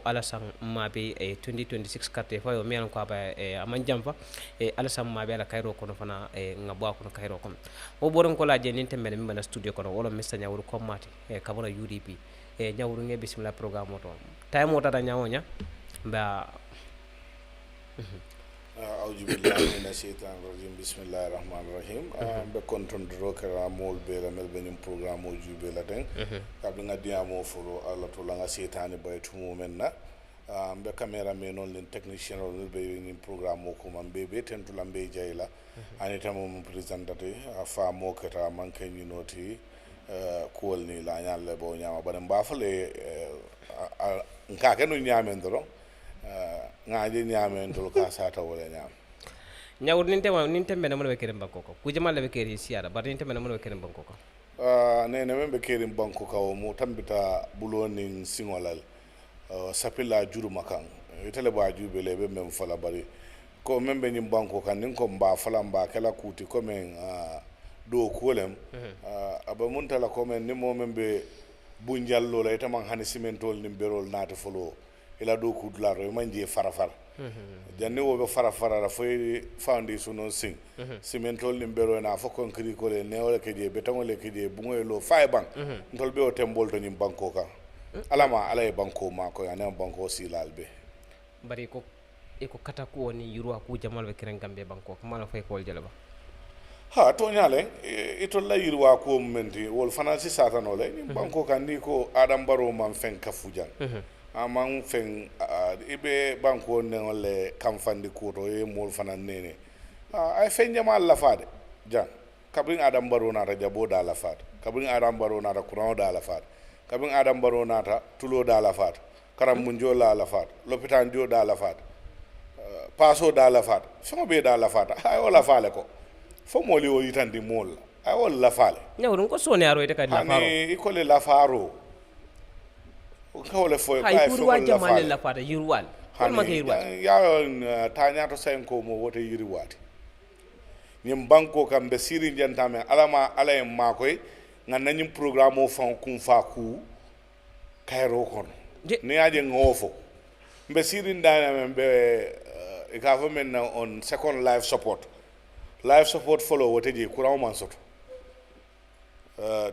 alasan mabe 2026 carte fa yo mi an ko aba aman jamfa alasan mabe ala kayro kono fana ngabo kono kayro kono o boron ko laaje nin tembe mi bana studio kono wala Mr Nyawuru kommati kabona UDP Nyawuru nge bismillah programme to time o tata nyawonya ba أعوذ بالله من الشيطان الرجيم بسم الله الرحمن الرحيم بكونتون دروكرا مول بلا مل بنيم بروغرام موجو بلا دين قبل نغدي امو فلو الله تو لا شيطان بايتو مننا be camera me non len technicien on be ni programme ko man be tentu lambe jayla ani tam presentate fa mo kata man kay ni noti ko ni la nyalle bo nyama ban ba fale nka ke no nyamen do ngaaje nyamen to ka sata wala nyam Nyawur nin tembe na mo be kere banko ko ku jamal be kere siara bar nin tembe na mo be kere banko ko ne membe kere banko ko mo tambita bulonin singolal sapila juru makan itele ba jube lebe mem fala bari ko membe nyim banko kan nin ko mba fala mba kala kuti ko men do kolem aba muntala ko men nimo membe bunjallo la itaman hani simentol nim berol naata folo ila do ku dularo manje farafar janne wo be farafara ra foy foundation non sing simentol nim berol na fo concrete ko le newle ke je beton le ke je bungoy lo fay bank ndol be o tembol to nyim banko ka alama alay banko ma ko yana banko silalbe bari ko e ko kata ko woni yurwa ku jamal be kiran Gambia banko ko mala fay ko jelaba ha to nyale ito la yirwa ko menti wol fanasi satano le ni banko kan ni ko adam baro man fen kafujan amang fen ibe banko ne wole kam fandi ko to e mol fanan nene ay fen jamal la fade jan kabrin adam baro na rajabo da la fade kabrin adam baro na kuran da la fade kabin adam baro nata tulo da la fat karam munjo la fat l'hôpital dio da la fat paso da la fat fo be da la fat ay wala faale ko fo moli o yitandi mol ay wala faale Nyawuru ko sone aro ite kadi la faro ani ikole la faro ko wala fo ay pour wa jamal la fat yirwal ko ma kay yirwal ya tanya to senko mo wote yirwati nyim banko kam be siri jantame alama alay makoy nga nañum programme o fan kum fa ku kayro kon ne aje ngofo mbe sirin dana mbe e ka fo men on second life support follow wote je courant man soto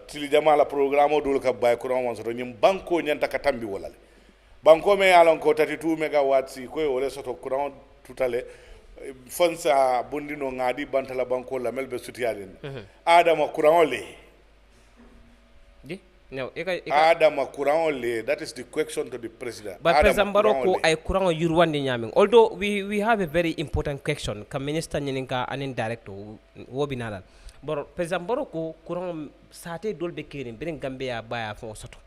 tili jamala programme o dul ka bay courant man soto nyim banko nyanta ka tambi wolale banko me alon ko 32 megawatts ko wole soto courant tutale fonsa bondino ngadi bantala banko la melbe sutiyadin adama courant le no Adama Kuran le, that is the question to the president. But President Baroko ay Kuran yurwandi nyaming. Although we have a very important question, ka minister nyeninka anin director wobi nalal. But President Baroko Kuran sate dolbe kirin birin Gambia baya fon soto.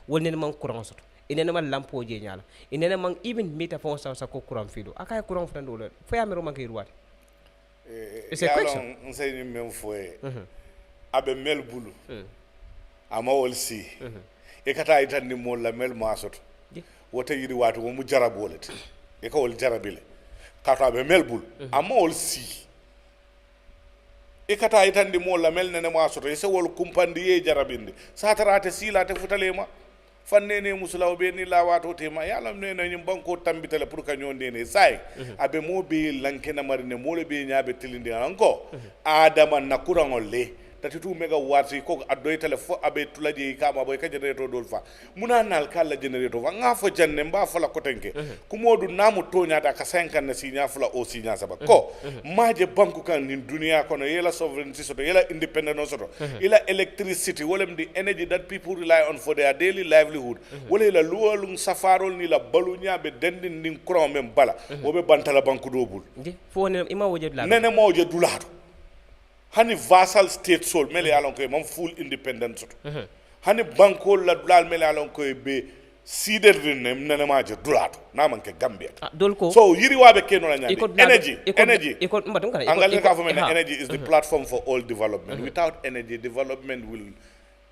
Wolne man Kuran soto. Inene man lampo je nyala. Inene man even meter fon sa ko Kuran fido. Akay Kuran fran dole. Fo ya mero man kay yurwati. It's a question. Nsay mem foye. Abe mel bulu. Ama wol si e kata itandi mo la mel masot wota yiri watu mo jarabolet e ko wol jarabile kata be melbul ama wol si e kata itandi mo la mel nene masot e se wol kumpandi e jarabinde satarate sila te futalema fannene musulaw be ni la wato tema yalla nene nyim banko tambitale pour ka nyonde ne say abe mo be lankena marine mo le be nyaabe tilindi anko adama nakurangol le 32 megawatts ko addoy telefo abe tulaje kama boy ka generator dol fa munanal kala generator fa nga fo janne mba fala kotenke ku modu namu tonya da ka 50 na sinya fala o sinya saba ko maje banku kan ni dunia kono yela sovereignty soto yela independence soto yela electricity wolem the energy that people rely on for their daily livelihood wala la luwalum safarol ni la balunya be dendin nin kro mem bala wobe bantala banku dobul fo ne ima woje dula nene mo woje dulado hani vassal state sol mele alon ko mam full independence hani banko la dulal mele alon ko be sider ne nene maje dulato na man ke Gambia dolko so yiri wabe keno la nyandi energy mbatum kana angal ka fo men energy is the platform for all development without energy development will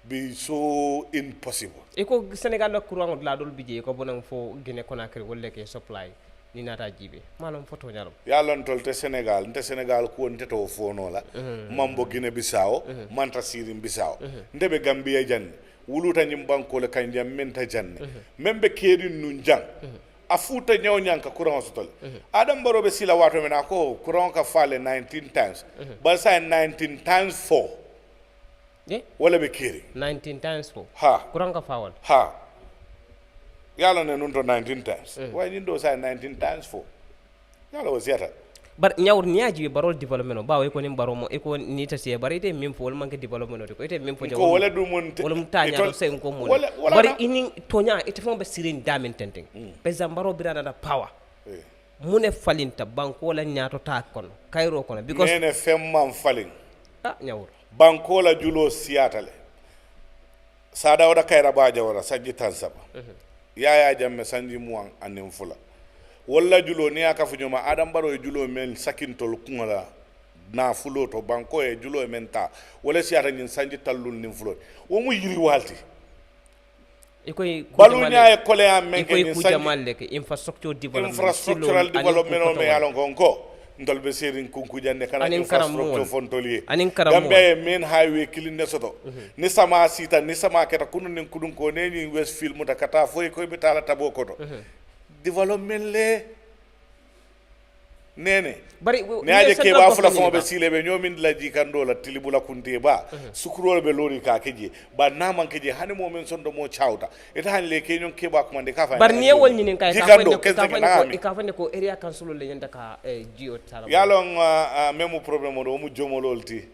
be so impossible iko Senegal la courant la dol bije ko bonan fo Guinea Conakry wolle ke supply ni nata jibe manam photo nyalo yalon tolte Senegal ko nte to fono la mambo Guinea Bissau manta sirim Bissau ndebe Gambia janne wuluta nyim banko le kanjam menta janne membe kedi nun jang a futa ñew ñanka courant sotol adam baro be sila wato mena ko courant ka fale 19 times bal sa 19 times 4 wala be kiri 19 times 4 ha courant ka fawal ha yalla ne nun to 19 times way ni do sa 19 times 4 yalla wasiata bar ñawr ñaaji barol development bawo ko nim baro mo e ko ni ta se bari te mim fo wol manke development ko ite mim fo ko wala du mon wala mu taña do sen ko mo bari ini toña ite fo be sirin damen tenten exemple baro birana da power mune falinta banko la ñaato ta kono kayro kono because nene femmam falin ñawr banko la julo siatale sada wada kayra ba jawara sanji tansaba Yahya Jammeh sanji muwan anim fula walla julo ni aka fu ñoma adam baro e julo men sakintol kungala na fulo to banko e julo men ta wala siata ñin sanji tallul nim fulo wo mu yiri walti ikoy balu ñaaye kole am men ke ñin sanji ke infrastructural development o me yalon ko ndol be serin kunku jande kana infrastructure fontolier Gambia main highway kilinde soto ni sama sita ni sama keta kunu nin kudun ko ne ni Westfield muta kata foy ko be tala tabo koto development le nene bari ne aje ke ba fula fon be sile be nyomin la jikando la tilibula kunte ba sukurol be lori ka keje ba na man keje hani mo men sondo mo chawta eta han le ke nyon ke ba ko mande ka fa bar ni wol nyinin kay ka fa ne ko area council le nyanda ka geo tala yalon memu problème do mu jomololti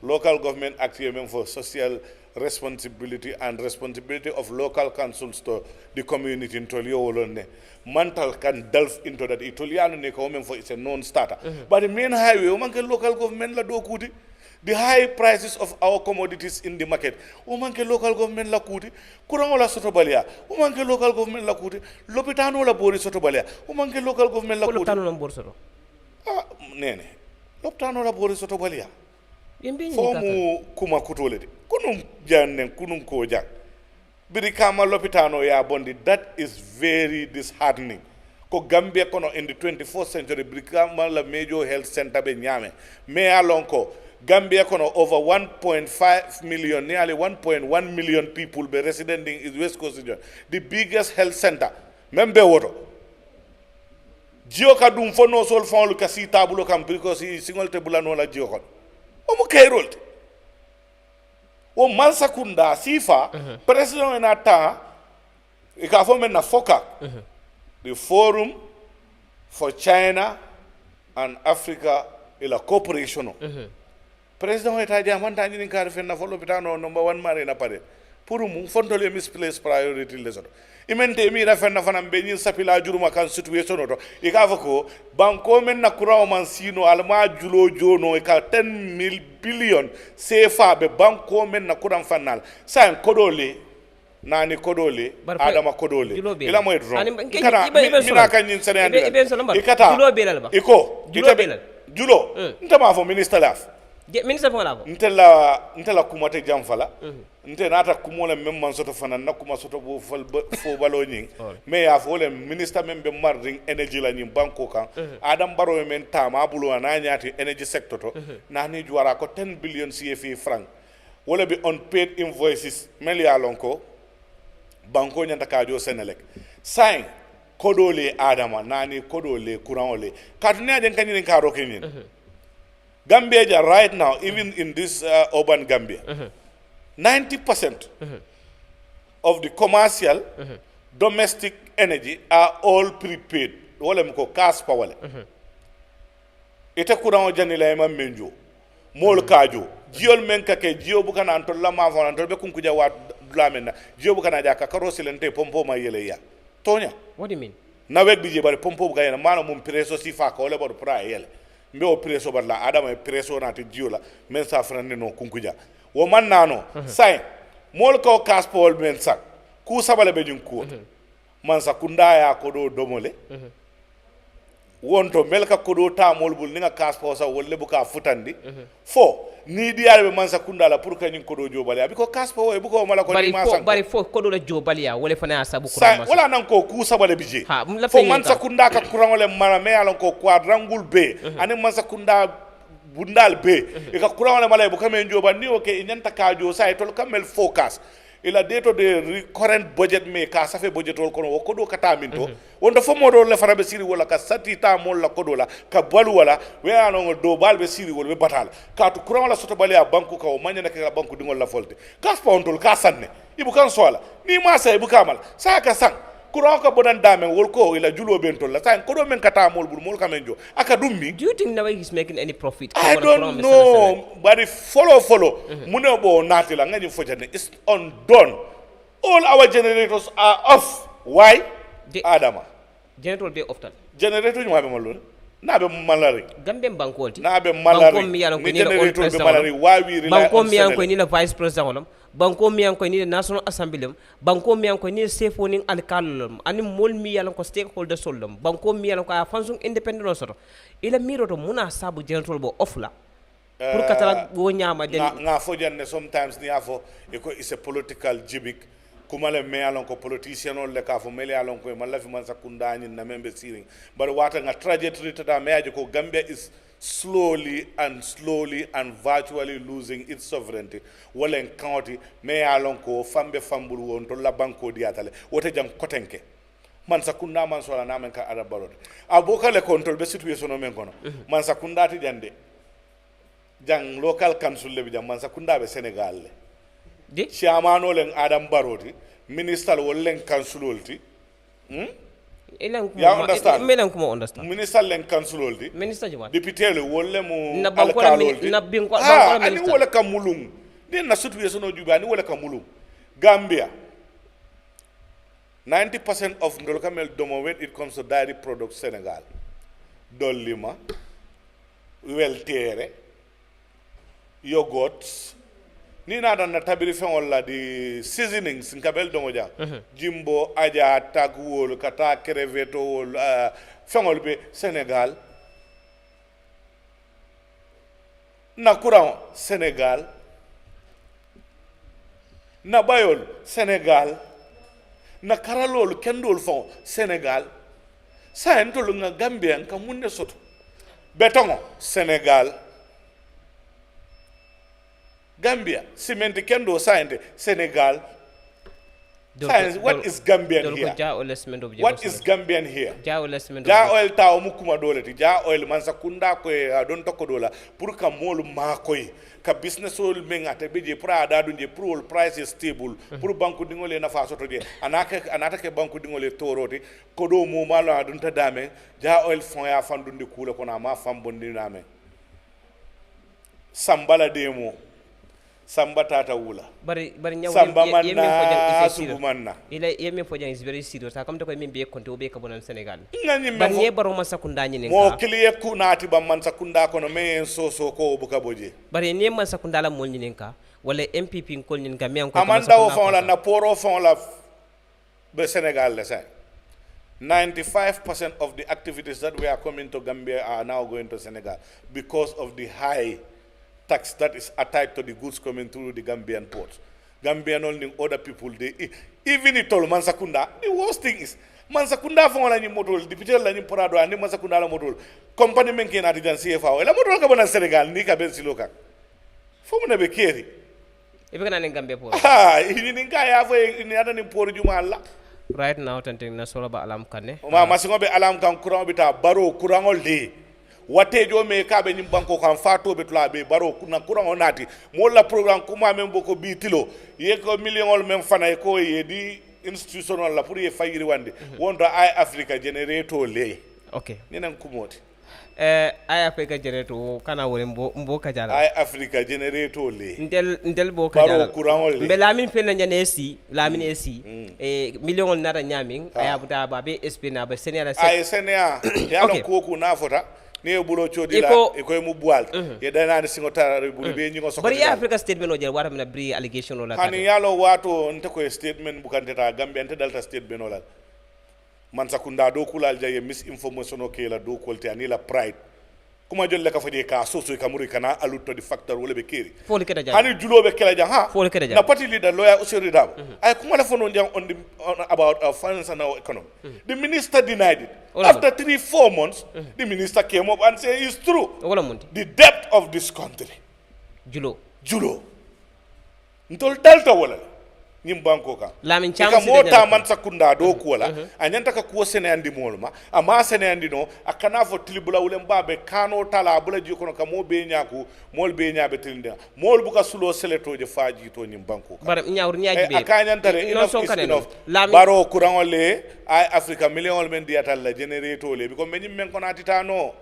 local government act même for social responsibility and responsibility of local councils to the community in Tolio Wolone. Mantle can delve into that. Italiano ne come for it's a non-starter. But the main highway, omanke local government la do kuti. The high prices of our commodities in the market. Omanke local government la kuti. Kurango la sotobalia. Omanke local government la kuti. Lopitano la bori sotobalia. Omanke local government la kuti. Lopitano la bori soto. Nene. Lopitano la bori sotobalia. Fomu kuma kutolede kunum jannen kunum ko jak biri kama lopitano ya bondi that is very disheartening ko Gambia kono in the 24th century biri kama la major health center be nyame me alonko Gambia kono over 1.5 million nearly 1.1 million people be residing in West Coast region the biggest health center membe woto jio ka dum fono sol fon lu kasi tabulo kam because singol te bulano la jio kon o mu kayrolte o mansakunda sifa president na ta e ka fo men na foka the forum for China and Africa ila cooperation president eta jamanta ni kar fen na fo lopitano number 1 mare na pare pour mu fontole misplaced priority les autres imente mi rafen na fanam be nyin sapila juruma kan situation oto e ka fako banko men na kuraw man sino alma julo jono e ka 10 billion CFA be banko men na kuram fanal sa kodole nani kodole adama kodole ila moy ron kana mina kan nyin sene andi ikata julo belal ba iko julo ntama fo minister laf ministre fo la ko ntela kumate jamfala nte nata kumola mem man soto fanan na kuma soto bo fo balo nyin me ya fo le ministre mem be marding energy la nyin banko kan adam baro men tama bulo na nyati energy sector to na ni juara ko 10 billion CFA franc wala be unpaid invoices mel ya lonko banko nyanta ka jo Senelec sign kodole adama nani kodole kuranole katune den kanyin ka ro kenin Gambia right now, even in this urban Gambia, 90% of the commercial domestic energy are all prepaid. Wale mko cash power. Ite kurango janila ema menjo. Mol kajo. Jiol menka ke jio bukana antol la mafon antol be kunkuja wat dlamena. Jio bukana jaka karosi lente pompo ma yele ya. Tonya. What do you mean? Na wek bije bari pompo bukana mano mum preso sifa ka ole bor pra yele. Mbe o preso barla adama preso na te jiola men sa frande no kunkuja wo man nano sai mol ko kaspol men sak ku sabale be jun ko man sa kunda ya ko do domole wonto melka ko do ta mol bul ni nga kaspo sa wolle bu ka futandi fo ni diare be man sa kunda la pour que nyin ko do jobale abi ko kaspo e bu ko mala ko ni ma sang bari fo ko do la jobale ya wole fana sabu ko ma wala nan ko ku sabale bije fo man sa kunda ka kurangole mara me alon ko quadrangul be ani man sa kunda bundal be e ka kurangole mala bu kamen joba ni o ke nyanta ka jo sa e tol kamel focus ila deto de current budget me ka safe budget wol kono ko do kata minto wonda fo modo le farabe siri wala ka satita mol la kodo la ka balu wala we ano do balbe siri wol be batal ka to kuran la soto bale a banku ka o manyana ka banku dingol la folte ka spawntol ka sanne ibu kan sola ni ma sa ibu kamal sa ka sang kuran ka bodan dame wol ko ila julo bentol la sa ko do men kata mol bur mol kamenjo aka dummi. Do you think now he's making any profit? I don't know, but if follow mune bo natila ngani fojane it's undone. All our generators are off. Why? Adama generator be often generator ñu mabe malore na be malari Gambian bankolti na be malari ni generator be malari why we rely banko on mi yanko ni vice president olam banko mi yanko ni national assembly banko mi yanko ni sefo ni alkalum ani mol mi yalan ko stakeholder soldum banko mi yalan ko a function independent soto ila miro to muna sabu generator bo off la pour katala wo nyama den nga fo janne sometimes ni afo iko is a political gimmick kumale me alon ko politician on le ka fo mele alon ko malla fi man sakunda ni na membe siring but wata nga trajectory tata meaje ko Gambia is slowly and virtually losing its sovereignty walen county me alon ko fambe fambulu won to la banko diatale wote jang kotenke man sakunda man sola na men ka ada barode abokale control be situation men kono man sakunda ti jande jang local council le bi jang man sakunda be Senegal le di chairmano len Adam Baroti minister wol len councilolti ya understand melan kuma understand minister len councilolti minister juma député le wol le mu na bankola na binko bankola minister ani wala kamulum den na situation no jubi ani wala kamulum Gambia 90% of ndolkamel domo when it comes to dairy products Senegal dolima weltere yogurts ni na dan na tabiri fen la di seasonings nkabel dongo ja jimbo aja tagwol kata creveto wol fengol be Senegal na courant Senegal na bayol Senegal na karalol kendol fon Senegal sa entol nga Gambia ka munne soto betongo Senegal Gambia, cement kendo science, Senegal. Science, what is Gambian here? What is Gambian here? Ja oil ta omukuma dole ti ja oil mansa kunda ko don tokko dola pour ka molu ma koy ka business ol menga te beje pra da dunje pour price is stable pour banku dingole na fa soto je anata ke banku dingole toroti ko do mo mala dun ta dame ja oil fon ya fandundi kula ko na ma fam bondi name sambala demo Samba tata wula. Bari nyaw Samba manna subu manna. Ila yemi fojang is very serious. Akam to ko min be konte obe ka bonan Senegal. Ngani bari ye baro man sakunda nyine. Mo kliye ku nati ba man sakunda kono me so ko buka boje. Bari ne man sakunda la mol nyine ka wala MPP ko nyine ka me an ko. Amanda o fon la na poro fon la be Senegal le sa. 95% of the activities that we are coming to Gambia are now going to Senegal because of the high tax that is attached to the goods coming through the Gambian ports. Gambian only other people, they even it all Mansakunda. The worst thing is Mansakunda for any model, the people la ni porado and Mansakunda la model. Company menkin at the CFA. La model kabana Senegal, Nika Bensiloka. Fomuna be keri. Even in Gambia port. Ah, in Kaya in the other port Jumala. Right now, tenting na sola ba alam kane. Ma masingobe alam kan kurang bita baro kurangol de. Watejo me kabe ni banko kan fato betula be baro kuna kurang onati molla program kuma membo ko bi TILOO ye ko million men fana ko ye di institutional la pour ye fayiri wande wondo Eyeafrica generator le okay ni nan kumoti Eyeafrica generator kana wore mbo kajala Eyeafrica generator le ndel bo kajala baro kurang le be lamin fenna nyane si lamin esi million nara nyamin ayabuta ba be espina ba senera ay senea yalo ko na fota ne bulo chodila e koy mu bual ye dana ni singota bulu be nyingo sokko bari Africa statement o jel wata mina bri allegation la hani yalo wato nte ko statement bukante ta Gambia nte dalta statement o la man sakunda do kulal jaye misinformation o kela do kolte ani la pride kuma jolle ka faje ka so kamuri kana alutto di factor wala be keri foli keda jang hani julobe kela jang ha foli keda jang na party leader lawyer usiri dam ay kuma la fono jang on about our finance and our economy the minister denied it after 3-4 months the minister came up and said it's true wala mundi the depth of this country julo ntol dalta wala ñim banko kan lamin ka cham mota man sakunda do ko la anyanta ka ko sene andi molma ama sene andi no akana fo tilibula wulen babe kano tala bula ji kono ka mo be nyaaku mol be nyaabe tilinde mol buka sulo seleto je faji to ñim banko kan bar ñawr ñaaji be akanyantare enough baro courant le ay africa million men diatal la generator le biko men men kono atitano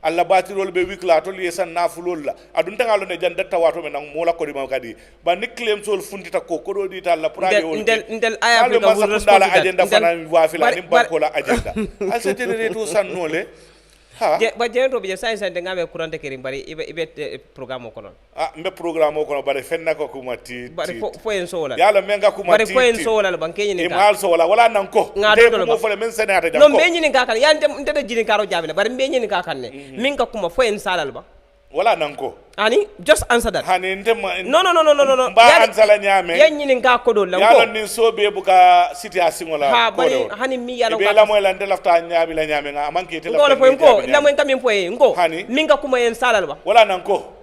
alla batirol be wikla to li san nafulol la adun tangalo ne jan datta wato men mola ko di mam kadi ba ni claim sol funtita ko do di tal la prabe wol ndel Eyeafrica will respond to that agenda fana wa fila ni banko la agenda asa generator san nole ha ba jento be sai sai ngabe courant keri bari ibe programme ko non mbe programme ko non bari fenna ko kuma ti bari fo en sola yalla menga kuma bari fo en sola ban kenyi ni ka mal sola wala nan ko de ko fole men senata jam no be nyini ka kan yande ndede jini karo jabina bari be nyini ka kan ne min ka kuma fo en salal ba wala nan ko ani just answer that hani ndema no ba ansala nyame yan nyini ka ko do lan ko yalla ni sobe buka situation wala ha bari hani mi yalla be la moy lan de lafta nyaabi la nyame nga manke te la ko la moy kam min poye ngo min ka kuma en salal ba wala nan ko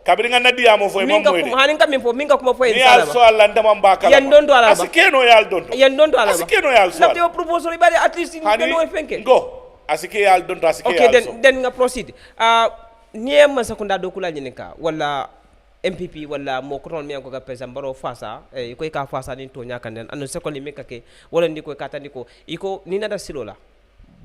kabiri nga nadiya mo foy mom moy de hanin kam min ka kuma foy en salal ba ya so Allah ndama mbaka yan don do ala ba asikeno yal don to yan don do ala ba asikeno yal so la proposal bari at least ni no fenke ngo asike yal don to asike yal so okay then nga proceed nie man sakunda do kula nyinika wala MPP wala mo ko ton mi ko ga pesa mbaro fasa ko ka fasa ni to nyaka nen anu sekondi mi kake wala ndi ko katandi ko iko ni nada silola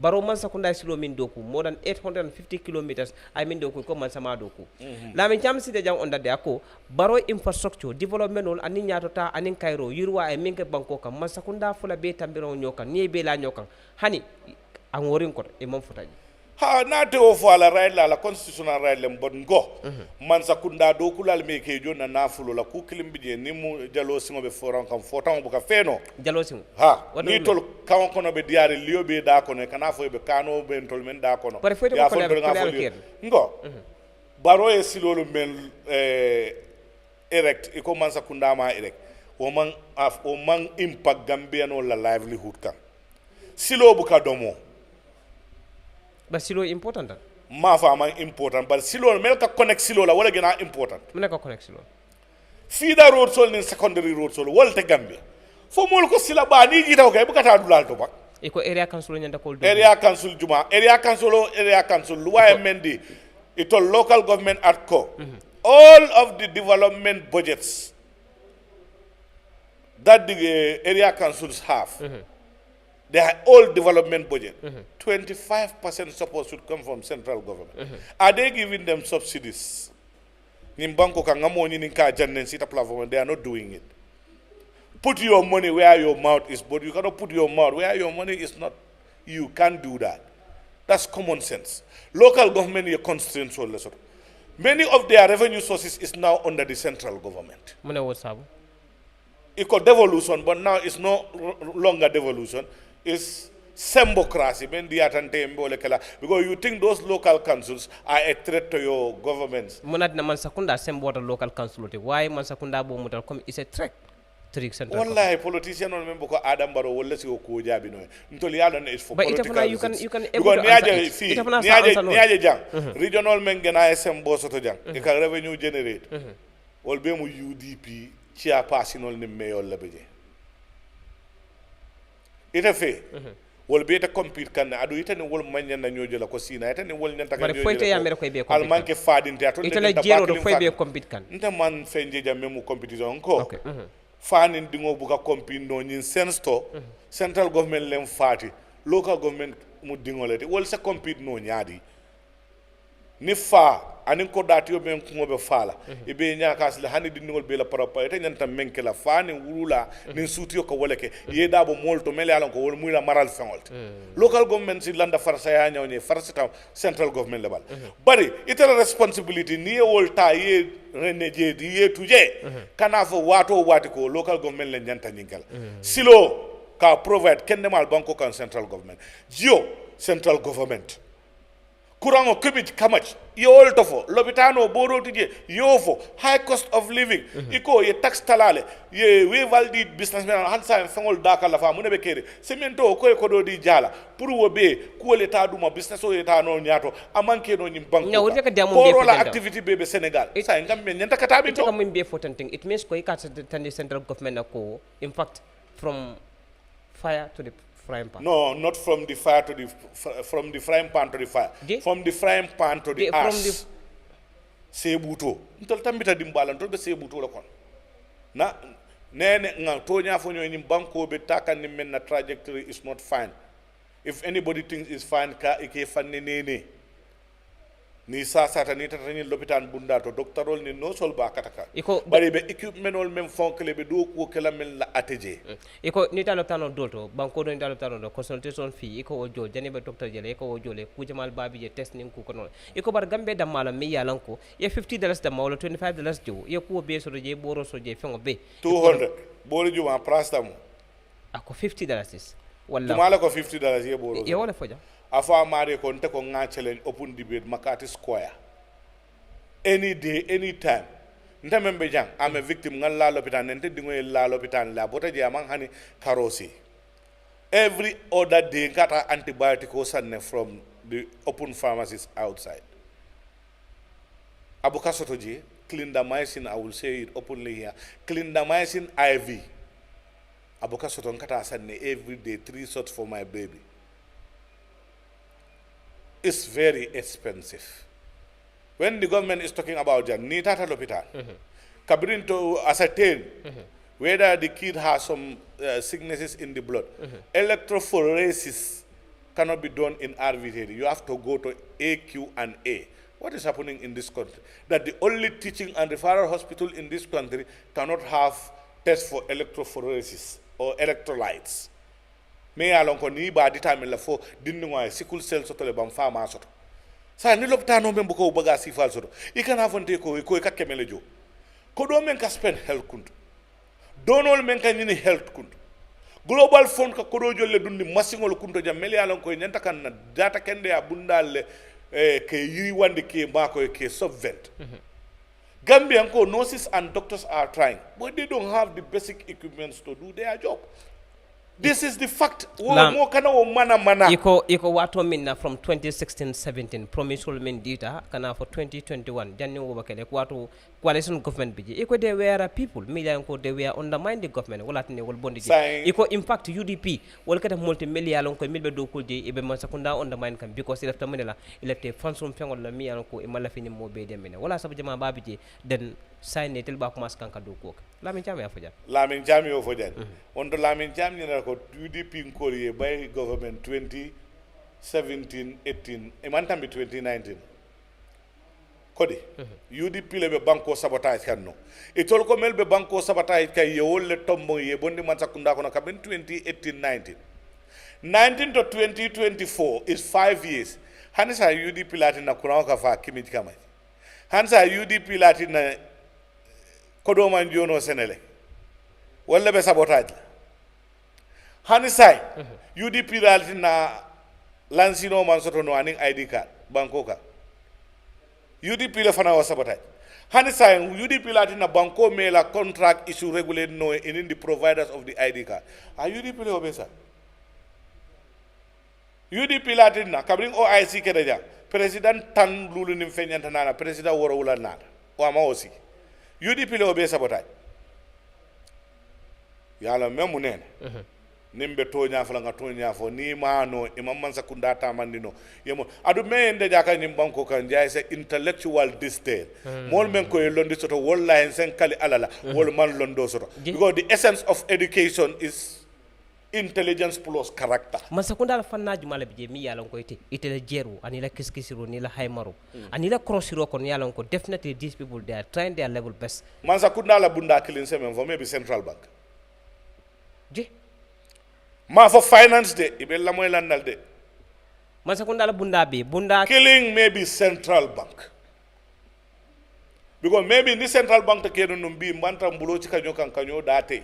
baro man sakunda silo min doku more than 850 kilometers I mean doku ko man sama doku la min cham site jang on dade ako baro infrastructure development ol ani nyatota ani Cairo yurwa e min ke banko kam man sakunda fula be tambiro nyokan ni be la nyokan hani an worin ko e mom futaji ha na te o fala right la constitutional right lem bon go man sakunda do kulal me ke jonna nafulo la ku kilim bije ni mu jalo singo be foran kam fotan bu ka feno jalo singo ha ni tol kawon kono be diare liyo be da kono kana fo be kano be tol men da kono ya fo ngo baro e silolo men erect e ko man sakunda ma erect o man impact Gambia no la livelihood kan silo bu ka domo but silo important ma fa man important but silo mel ka connect silo la wala gena important mel ka connect silo feeder road sol ni secondary road sol wala te Gambia fo mol ko sila ba ni jitaw kay bu kata dulal to bak e ko area council nyanda ko area council juma area council luwa mendi ito local government atco all of the development budgets that the area councils have they are all development budget. 25% support should come from central government. Are they giving them subsidies? Nimbanko kangamoni ninka jannen sita platform. They are not doing it. Put your money where your mouth is, but you cannot put your mouth where your money is not. You can't do that. That's common sense. Local government is constrained so less. Many of their revenue sources is now under the central government. It's called devolution, but now it's no longer devolution. Is sembocracy because you think those local councils are a threat to your governments. Monat na man sakunda sembota local council why man sakunda bo mutal come is a threat to the central. Wallahi politician on member ko Adam Barrow wala si ko jabi no ntol yalla is for political. But you can able to answer niaje jang regional men gena sembo soto jang e ka revenue generate wol be mu UDP chia passinol ni mayor la beje ita fe wol be ta compete kan adu ita ni wol manyan na ñoje la ko sina ita ni wol ñanta kan ñoje foyte ya mere ko be al manke fadinte ato ita la jero do foy be compete kan nta man fenje jam memu competition ko fanin dingo buka compete no ñin sensto central government lem fati local government mu dingolete wol sa compete no ñaadi ni fa anin ko dati yo ben ko be fala e be nyaaka sala hani dingol be la parapa ete nyanta menke la fa ni wulula ni suti ko woleke ye dabo molto mele alon ko wol muy la maral fengolt local government si landa farsa ya nyawni farsa tam central government level bari itala responsibility ni wol ta ye reneje di ye tuje kana fo wato wati ko local government le nyanta nyingal silo ka provide kendemal banko kan central government jio central government kurango kubit kamach yol tofo lobitano boro tije yofo high cost of living iko ye tax talale ye we valdi businessman hansa fengol daka la fa munebe kere semento ko do di jala pour wo be ko le ta duma business o eta no nyato amanke no nyim banko ko la activity be Senegal sa ngam men nyanta kata bi to ko min be fotanting it means ko ikata the central government ko in fact from fire to the frying pan. No, not from the fire to the from the frying pan to the fire. From the frying pan to the ash. Sebuto. Ntol tambita dimbala ntol be sebuto la kon. Na nene nga tonya fonyo ni banko be taka ni men na trajectory is not fine. If anybody thinks it's fine ka ike fanne nene. Ni sa sata ni tata ni lopitan bunda to doctorol ni no sol ba kataka bari be equipment ol mem fonkle be do ko kala men la ateje iko ni ta lopitano dolto banko do ni ta lopitano do consultation fee iko o jol jani be doctor jele iko o jole ku jamal babi je test nin ku ko non iko bar gambe dam mala mi yalanko ye $50 dam wala $25 jo ye ku be so je boro so je fengo be 200 boro ju ma price tam ako $50 is wala tumala ko $50 ye boro ye wala foja afa mare ko nte ko nga challenge open debate Makati Square any day any time nta membe jang I'm a victim ngal la l'hôpital nte dingo la l'hôpital la bota je amang hani karosi every other day ngata antibiotic o sanne from the open pharmacies outside abuka sotoji clindamycin I will say it openly here clindamycin IV abuka soto ngata sanne every day 3 shots for my baby. It's very expensive. When the government is talking about jang ni tata l'hôpital kabrin to ascertain whether the kid has some sicknesses in the blood electrophoresis cannot be done in RVT. You have to go to AQ&A. What is happening in this country? That the only teaching and referral hospital in this country cannot have tests for electrophoresis or electrolytes. Me alon ko ni ba determine la fo dinni ngoy sickle cell soto le bam fama soto sa ni lopitano men buko baga sifal soto I kana fonte ko kakke mele jo ko do men ka spend health kuntu donol men ka ni health kuntu global fund ka ko do jolle dundi masingol kunto jam mele alon ko nyanta kan na data kende ya bundal ke yiri wande ke mako ke subvent Gambian ko nurses and doctors are trying but they don't have the basic equipments to do their job. This is the fact. Iko wato minna from 2016-17 promisal min data kana for 2021 janni wo bakele wato coalition government biji iko they were people media ko they were undermine the government wala tane wol bondi iko impact UDP wol kata multi million ko milbe do kulje ibe man sakunda undermine kam because ilafta menela ilafte fansum fengol la miyan ko imala fini mo be demene wala sabu jama babiji den sayne tel ba ko mas kanka do ko lamin jami afoja lamin jami o fojan on do lamin jami na ko UDP ngori by government 2017-18 e man tambi 2019 kodi UDP le be banko sabotage kanno e tol ko mel be banko sabotage kay yewol le tombo ye bondi man sakunda ko na kaben 2018-19 19 to 2024 is 5 years hanisa UDP latina kuna ka fa kimit kamay hansa UDP latina kodo man jono senele wala be sabotage hanisa UDP latina lansino man soto no aning ID card banko ka UDP le fana wa sabotage hanisa UDP latina banko me la contract issue regulate no in the providers of the ID card UDP le obesa UDP latina kabring OIC kedaja president tan lulu nim fenyanta nana president woro wula nana o ama aussi UDP le obesa sabotage yalla memu nene nimbe tonya fala nga tonya fo ni mano imam man sakunda ta mandino yemo adu mende jaka nyim banko kan jay se intellectual disdain mol men ko londi soto wallahi sen kali alala wol man londo soto because the essence of education is intelligence plus character man sakunda la fanna jumala bije mi yalon ko ite la jeru ani la kiskisiro ni la haymaro ani la crossiro kon yalon ko definitely these people they are trying their level best man sakunda la bunda kilin semen for maybe central bank ma for finance de ibe la moy landal de man sakunda la bunda be bunda killing maybe central bank because maybe ni central bank to keno numbi mbanta mbulo ci kanyo kan kanyo date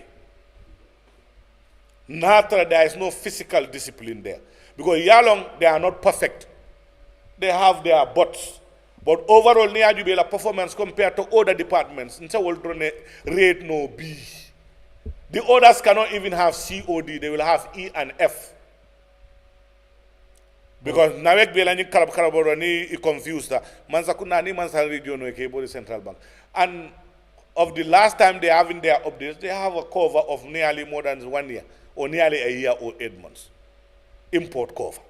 natra there is no physical discipline there because yalong they are not perfect they have their butts. But overall, the performance compared to other departments, rate no B. The others cannot even have COD, they will have E and F. Because Nawek Belani Karabkaraboni confused. Mansakunani Mansa region the central bank. And of the last time they have in their updates, they have a cover of nearly more than 1 year, or nearly a year or 8 months. Import cover.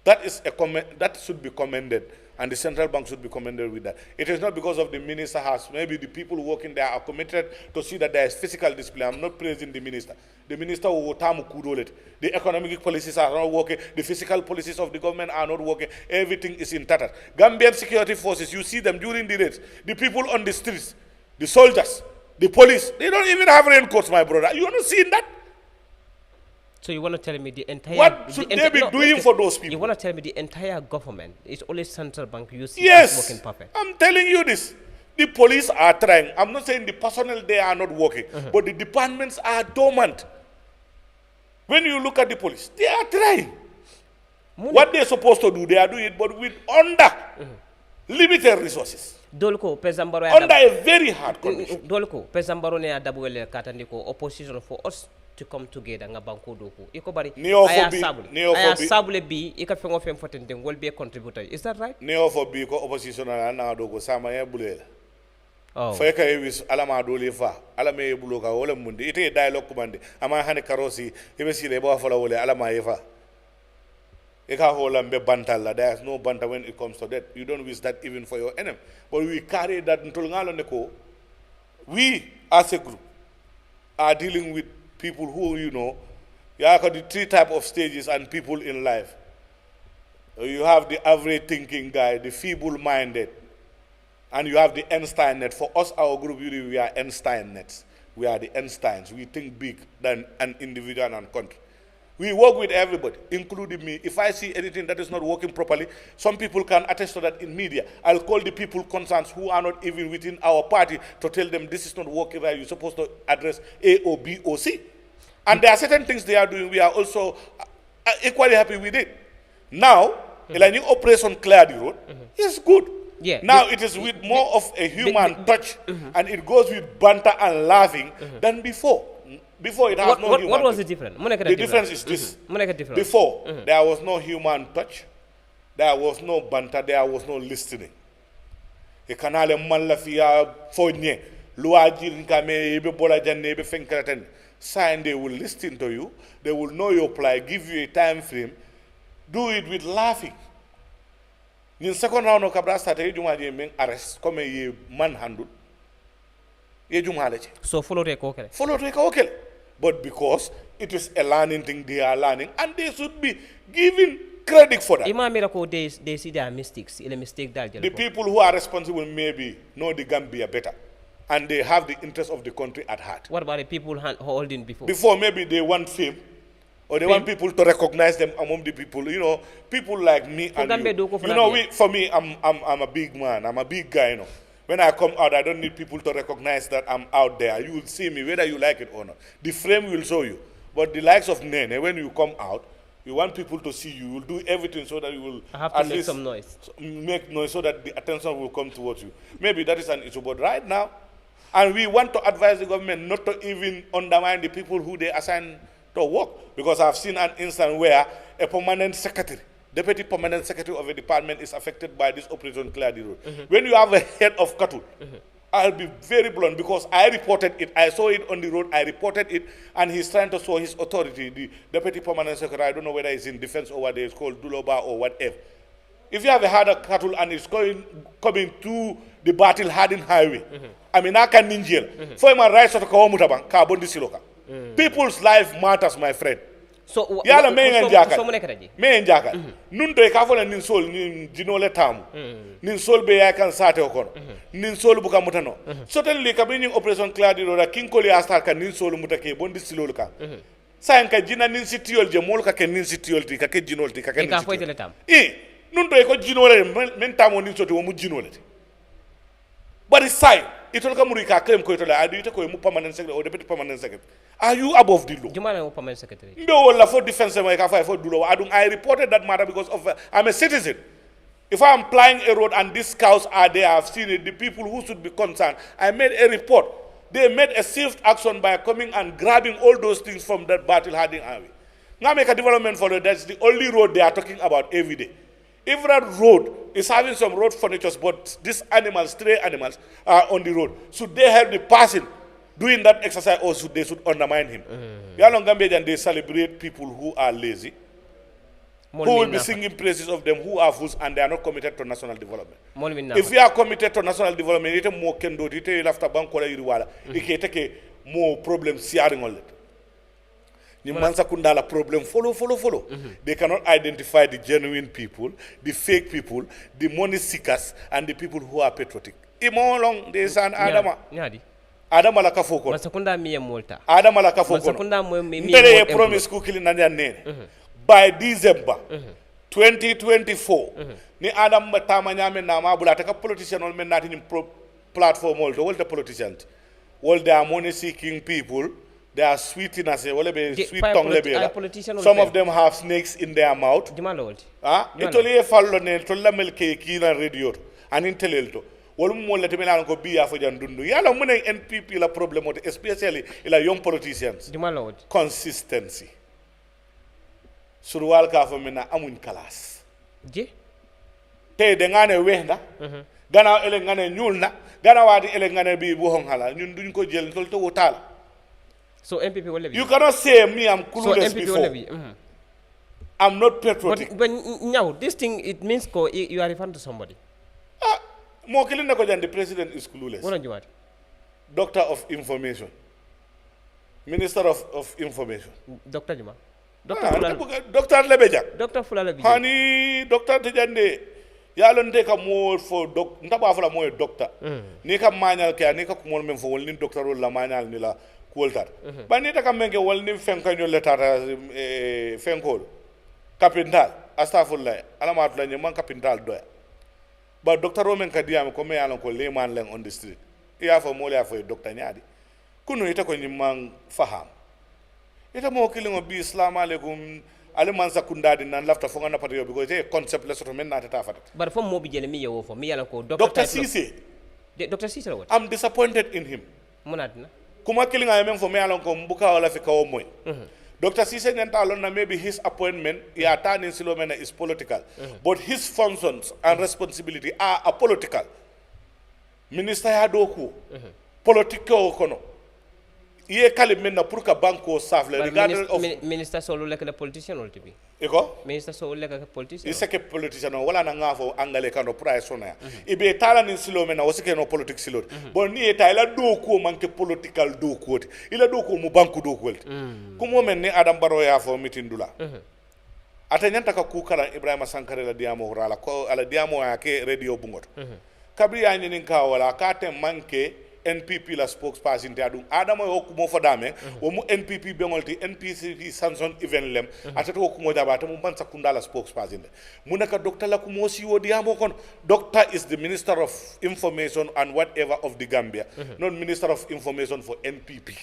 That is that should be commended, and the central bank should be commended with that. It is not because of the minister has, maybe the people working there are committed to see that there is physical display. I'm not praising the minister. The minister will the economic policies are not working, the physical policies of the government are not working, everything is in tatters. Gambian security forces, you see them during the raids, the people on the streets, the soldiers, the police, they don't even have raincoats, my brother. You want to see that? So you want to tell me the entire... What should they be doing for those people? You want to tell me the entire government is only central bank you see yes, working perfect? I'm telling you this. The police are trying. I'm not saying the personnel there are not working, but the departments are dormant. When you look at the police, they are trying. What they're supposed to do, they are doing it, but with under limited resources. Dolko Pesambaro under a very hard condition. Dolko Pesambaro ne adabuele katandiko opposition for us to come together nga banko doku. Iko bari aya sabule bi ika fengo fem fotende will be a contributor. Is that right? Neo for bi ko opposition na dogo sama ya bulela. Oh. Feka wis alama dole fa alama e buloka wala mundi ite dialogue kumande ama hane karosi ibe sile bo fala wala alama yefa. Eka hola mbe bantala. There is no banta when it comes to that. You don't wish that even for your enemy. But we carry that until neko. We as a group are dealing with people who, you know, you have the 3 types of stages and people in life. You have the average thinking guy, the feeble-minded, and you have the Einstein-net. For us, our group, we are Einstein-nets. We are the Einsteins. We think big than an individual and country. We work with everybody, including me. If I see anything that is not working properly, some people can attest to that in media. I'll call the people concerned who are not even within our party to tell them this is not working right. You're supposed to address A or B or C. And there are certain things they are doing. We are also equally happy with it. Now, the new operation Clear the Road is good. Yeah. Now it is with more of a human touch, and it goes with banter and laughing than before. Before it has no human What was the difference? The difference is this. Before, there was no human touch, there was no banter, there was no listening. The canale malafia fonye, luajin kame ebe bola janne ebe fenkraten. Sign they will listen to you, they will know your plight, give you a time frame, do it with laughing. In second round of Cabra started, you might arrest, come a manhandle. So follow the okay. Follow the okay. But because it is a learning thing, they are learning, and they should be given credit for that. They see their mistakes. The people who are responsible maybe know the Gambia better, and they have the interest of the country at heart. What about the people holding before? Before, maybe they want fame, or they want people to recognize them among the people. You know, people like me and you. You know, for me, I'm a big man. I'm a big guy. You know. When I come out, I don't need people to recognize that I'm out there. You will see me whether you like it or not. The frame will show you. But the likes of Nene, when you come out, you want people to see you. You will do everything so that you will I have to make some noise. Make noise so that the attention will come towards you. Maybe that is an issue. But right now, and we want to advise the government not to even undermine the people who they assign to work. Because I've seen an instance where a permanent secretary, Deputy Permanent Secretary of a department is affected by this operation Clear the Road. When you have a head of cattle, I'll be very blunt because I reported it. I saw it on the road. I reported it, and he's trying to show his authority. The Deputy Permanent Secretary, I don't know whether he's in defense over there, it's called Duloba or whatever. If you have a herd of cattle and it's coming to the Battle Hardin Highway, I mean, I can ninja. For my rights to Kawamutabang, Kabondi Siloka. People's life matters, my friend. So yala me njakal nun to ka fola nin sol nin jinole tam nin sol be ya kan sate ko nin sol buka mutano so tel li ka bin operation Clear the Road king ko li astar kan nin sol mutake bondi silol ka sayan ka jina nin sitiol je mol ka ken nin sitiol ti ka ke jinol ti ka ken ka foyte le tam nun to ko jinole men tamo nin soti wo mu jinole ti bari sai itol ka muri ka klem ko itol adu ite ko mu permanent secretary or deputy permanent secretary. Are you above the law? Jumana permanent secretary. No, for defense, I reported that matter because of I'm a citizen. If I am plying a road and these cows are there, I've seen it, the people who should be concerned, I made a report. They made a swift action by coming and grabbing all those things from that battle-hardened highway. Now make a development for it. That's the only road they are talking about every day. If that road is having some road furniture, but these animals, stray animals, are on the road, should they help the person doing that exercise, or should they undermine him? Yalong Gambia, they celebrate people who are lazy, who will be singing praises of them, who are fools, and they are not committed to national development. If you are committed to national development, it is more kendo, it is after bankola iriwala, it take more problems sharing all that. Problem follow. They cannot identify the genuine people, the fake people, the money seekers, and the people who are patriotic. Imolong they san Adama. Adama la kafoko. Masakunda miye molta. Adama la kafoko. Masakunda miye. Ndele promise kukili nanya nene. By December 2024, ni Adam matama nyame na mabula taka politician ol men nati ni platform ol to all the politicians. All they are money seeking people. They are sweet in us. Sweet tongue. Some of them have snakes in their mouth. Itoli fallo ne tolla melke kina radio and intelelto. Wolum mo lete mena ko biya fo jandundu. Yala mo ne NPP la problem especially ila young politicians. Consistency. Surwal ka fo mena amun kalas. Je. Te de ngane wehna. Gana ele ngane ñulna. Gana wadi ele ngane bi bu honhala. Ñun duñ ko jël tol to wotala. So MPP will be. You cannot say me I'm clueless so before. I'm not patriotic. But now this thing it means you are referring to somebody. Mo kilina ko the president is clueless. What you want? Doctor of information. Minister of information. Dr. Juma. Dr. Lebeja. Dr. Fulala. Hani Dr. Tejande. Yalon de ka mo for doc ntaba fala mo doctor. Ni ka manual ke ni ka ko men fo wol ni doctor la manual ni la Kultar. Banita kamenge walni fenkanyo letara fenkol. Capital. Astafullah. Alamat la man capital doya. But Dr. Roman Kadiam come along ko layman lang on the street. Iya for mole for Dr. Nyadi. Kunu ita ko nyimang faham. Ita mo killing of bi Islam alaikum aliman sakunda din nan lafta fonga na patio because a concept lesson men na tata fat. But from mobi jele mi yo for mi ala ko Dr. Cisse. Dr. Cisse what? I'm disappointed in him. Munadna. Kuma killing I am for me along ko mbuka wala fi kawo moy. Dr. Cisse nyanta alon na maybe his appointment ya turning Silomena is political. But his functions and responsibility are apolitical. Minister ya doku. Political kono. Iye kali menna pour ka banko safle regardless of minister solo like a politician or to be. Eko? Minister solo like a politician. Is a politician wala na ngafo angale kano price ona. Ibe tala ni Silomena wasike no politics silot. But ni eta ila doku manke political doku. Ila doku mu banku doku. Kumo men ni Adam Barrow ya fo mitindula. Ata nyanta ka kukala Ibrahima Sankare la diamo rala ko ala diamo ya ke radio bungot. Kabri ya nyinin ka wala ka te manke NPP la spokesperson te adum adama yo kumo fodame wo mu NPP bengolti NPP Samson event lem atata ko kumo dabata mu ban sakunda la spokesperson mu naka doctor la kumo si wodi amo kon doctor is the minister of information and whatever of the Gambia not minister of information for NPP.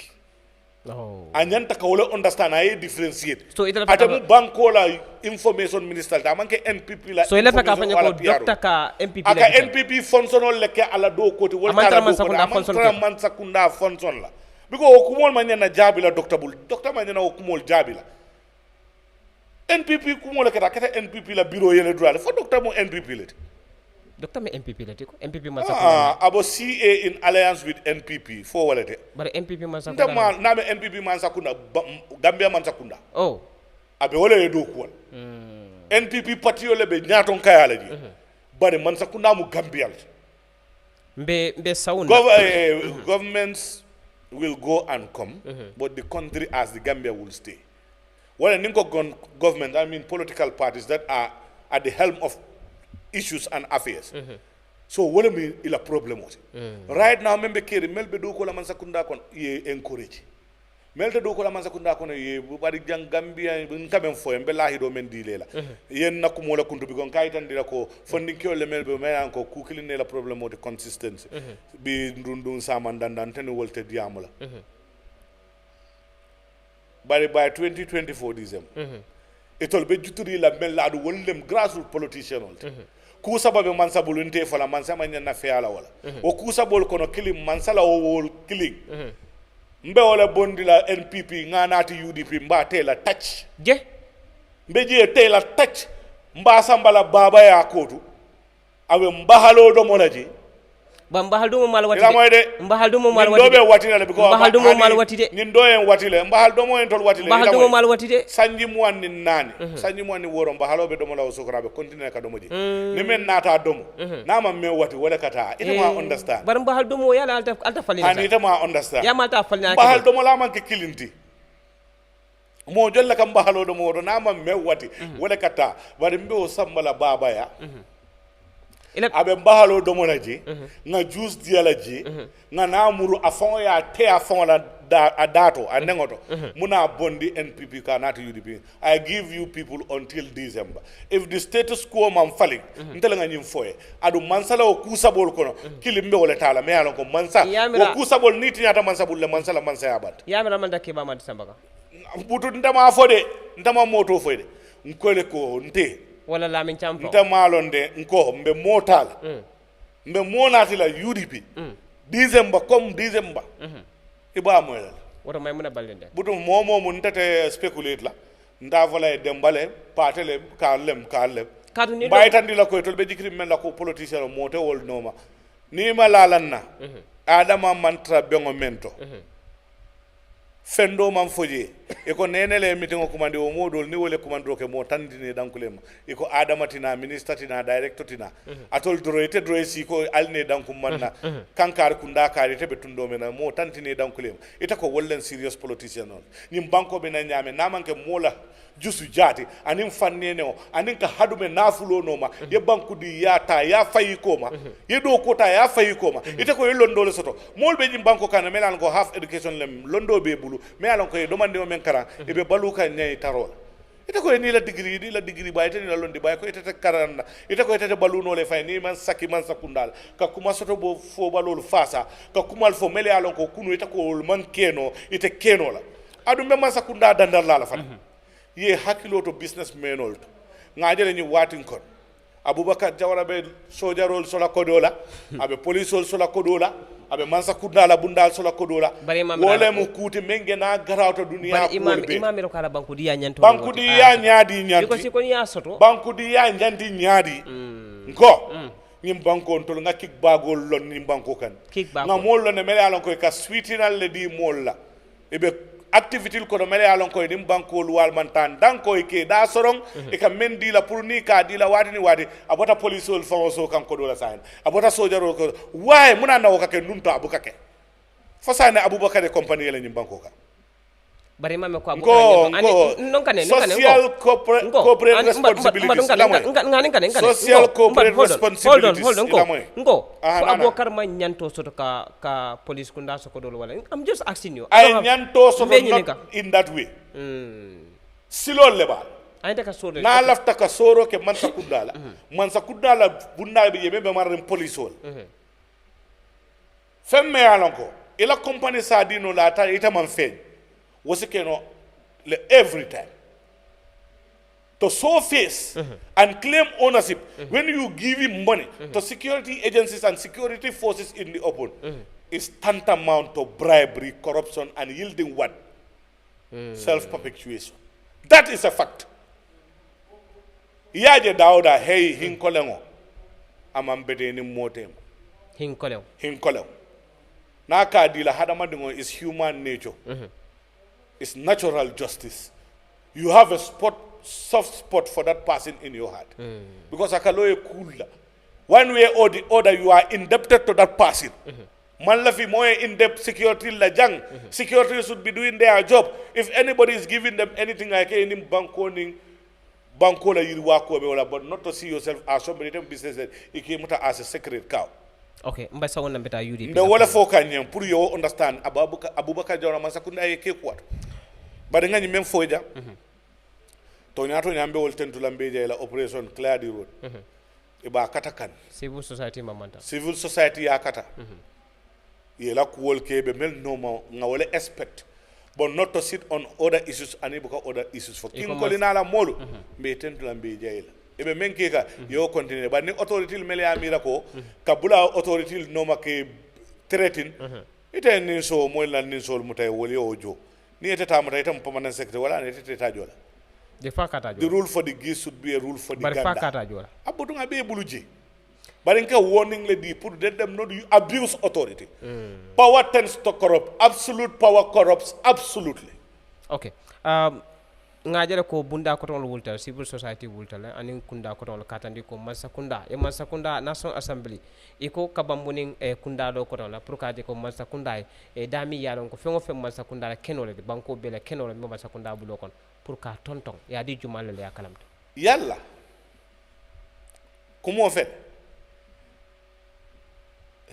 Oh. Anyanta ka wala understand ay differentiate. So ita ata mu banko la information minister ta manke NPP la. So ila fa ka fanya ko doctor ka NPP la. Aka NPP function on leke ala do koti wala kala do koti man sakunda function la. Because okumol manyana jabi la doctor bul. Doctor manyana okumol jabi la. NPP kumol kata kata NPP la bureau yele droit fo doctor mo NPP la. Doctor me NPP la tiko NPP man sakunda. Abo CA in alliance with NPP for walete. But NPP man sakunda. Ndama na me NPP man sakunda Gambia man sakunda. Oh. Abe wala do ko. NPP party ole be nyaton kayala ji. But man sakunda mu Gambia. Mbe sauna. Governments will go and come, but the country as the Gambia will stay. Well, Ninko government, I mean political parties that are at the helm of issues and affairs. So what do you mean problem was? Right now, member Kerry, Melbe do kola man sakunda kon ye encourage. Melbe do kola man sakunda kon ye bari jang Gambia nkamen fo embe lahi do men dilela. Yen nakumola kuntu bigon kaitan dira ko funding ko le melbe men ko kukili ne la problem of the consistency. Bi ndundun samandandan tan wolte diamula. By 2024 December. It'll be juturi la men la do wolem grassroots politician. ku sababe mansabulu nte fola mansa manya na feala wala o ku sabol kono kilim mansala o wol kiling mbe wala bondila NPP nganati UDP mba tela touch je mbe je tela touch mba sambala baba ya kotu awe mbahalo do molaji ba mbahal do mo mal wati de mbahal do mo mal wati dobe watile le biko mbahal do mo mal wati de nin do en watile mbahal do mo en tol watile mbahal do mo mal wati de sanji mo an nani sanji mo an woro mbahalo be do mo law sukarabe continue ka do moji ni men nata do mo na ma me wati wala kata ita ma understand bar mbahal do mo yala alta falina ani ita ma understand ya malta falina mbahal do mo la man ke kilinti mo jolla kam mbahalo do mo do na ma me wati wala kata bar mbe o sambala baba ya abe mbahalo domo la je nga juice dia la je nga namuru afon ya te afon la dato anengoto muna bondi NPP ka not UDP. I give you people until December. If the status quo man falling ntele nga nyim foye adu mansala o kusabol kono kilimbe wala tala me alon ko mansa o kusabol niti nyata mansabul le mansala mansa yabat yamira man dakiba man sambaka butu ndama fode ndama moto fode nkole ko nte wala lamin champo nta malonde nko mbe motal mbe monati la UDP December comme December iba moyal wata may muna balende butum momo mun tete speculate la nda vola dembale patele kalem kadu ni baytandi la koy tol be jikri men la ko politicien mote wol noma ni malalanna adama mantra bengo mento fendo man foje e ko nenele meeting ko mande o modol ni wole commando ke mo tandine dankulema e ko adamatina minister tina director tina atol droite droisi ko alne dankum manna kankar kunda kare tebe tundo mena mo tantine dankulema ita ko wollen serious politician non nim banko be na nyame namanke mola jusu jati anin fannene o anin ka hadume nafulo noma ye banku di yata ya fayi koma ye do kota ya fayi koma ite ko londo le soto molbe jim banko kana melan ko half education lem londo be bulu melan ko do mande o men kara e be baluka nyai tarol ite ko ni la degree ba ite ni la londi ba ko ite karanda ite ko ite balu no le fay ni man saki man sakundal ka kuma soto bo fo balol fasa ka kuma fo mele alon ko kunu ite ko man keno ite keno la adu me man sakunda dandal la fa ye hakkilo to businessmen ol to ngajele ni watin kon abubakar jawara be sojarol sola kodola abe policeol sola kodola abe mansa kudala bundal sola kodola wole mu kuti menge na garawto duniya ko imam ro kala banku di ya nyanto banku di ya nyaadi nyanti ko siko ya soto banku di ya nyanti nyaadi ko ñim banko on tol nga kik bagol lon ni banko kan nga mol lon ne mele alon ko ka sweetinal le di mol la ebe activité ko do mele alon koy nim banko lu wal man tan dan koy ke da sorong e ka mendi la pour ni ka di la wadi ni wadi abota police ol fawoso kan ko do la sain abota sojaro ko way muna nawo ka ke nunto abukake fasane abubakar company la nim banko ka bari mame ko abukar non kane social corporate responsibility social corporate responsibility hold on ko abukar ma nyanto soto ka police kunda so ko do wala I'm just asking you I nyanto soto not in that way silol le ba ay ta ka soro na lafta ka soro ke man sakudala bunda be yebe be marin police ol femme alon ko ila company sa dino la ta ita man feñ wasi keno le every time to show face and claim ownership when you give him money to security agencies and security forces in the open is tantamount to bribery, corruption, and yielding what? Self-perpetuation. That is a fact. Yaje dauda hey hinkolengo amambede ni motem hinkolew na ka dila hadama dingo is human nature. It's natural justice. You have a soft spot for that person in your heart. Because akaloye cool. One way or the other, you are indebted to that person. Man lafi moye in-depth security la jang. Security should be doing their job. If anybody is giving them anything like any banko la yiriwako be but not to see yourself as somebody in business that you came as a sacred cow. Okay, mbasa wona beta UDP. The wala foka nyem pour you understand Abubakar Jawara Masakunda yeke kwat. But ngani mem foja. To nyambe wol tentu lambeje la operation clear the road. Iba katakan. Civil society mamanta. Civil society ya kata. Yela kuwol kebe mel no nga wala expect. But not to sit on other issues and other issues for king kolina la molu. Be tentu lambeje la. ebe menke ka yo continue ba ni authority mele amira ko ka bula authority no make threatin ite ni so mo la ni so mutay woli ojo ni ete tamata itam permanent secretary wala ni ete tajola the rule for the geese should be a rule for the ganda abutu ngabe buluji but in warning le di pour let them know you abuse authority power tends to corrupt absolute power corrupts absolutely okay ngajere ko bunda ko ton wultal civil society wultal anin kunda ko ton katandi ko masakunda national assembly iko kabambunin kunda do ko ton la pour kaje ko masakunda e dami yalon ko fengo fem masakunda kenole de banko bele kenole mo masakunda bulo kon pour ka tonton ya di jumal le yakalamta yalla comment fait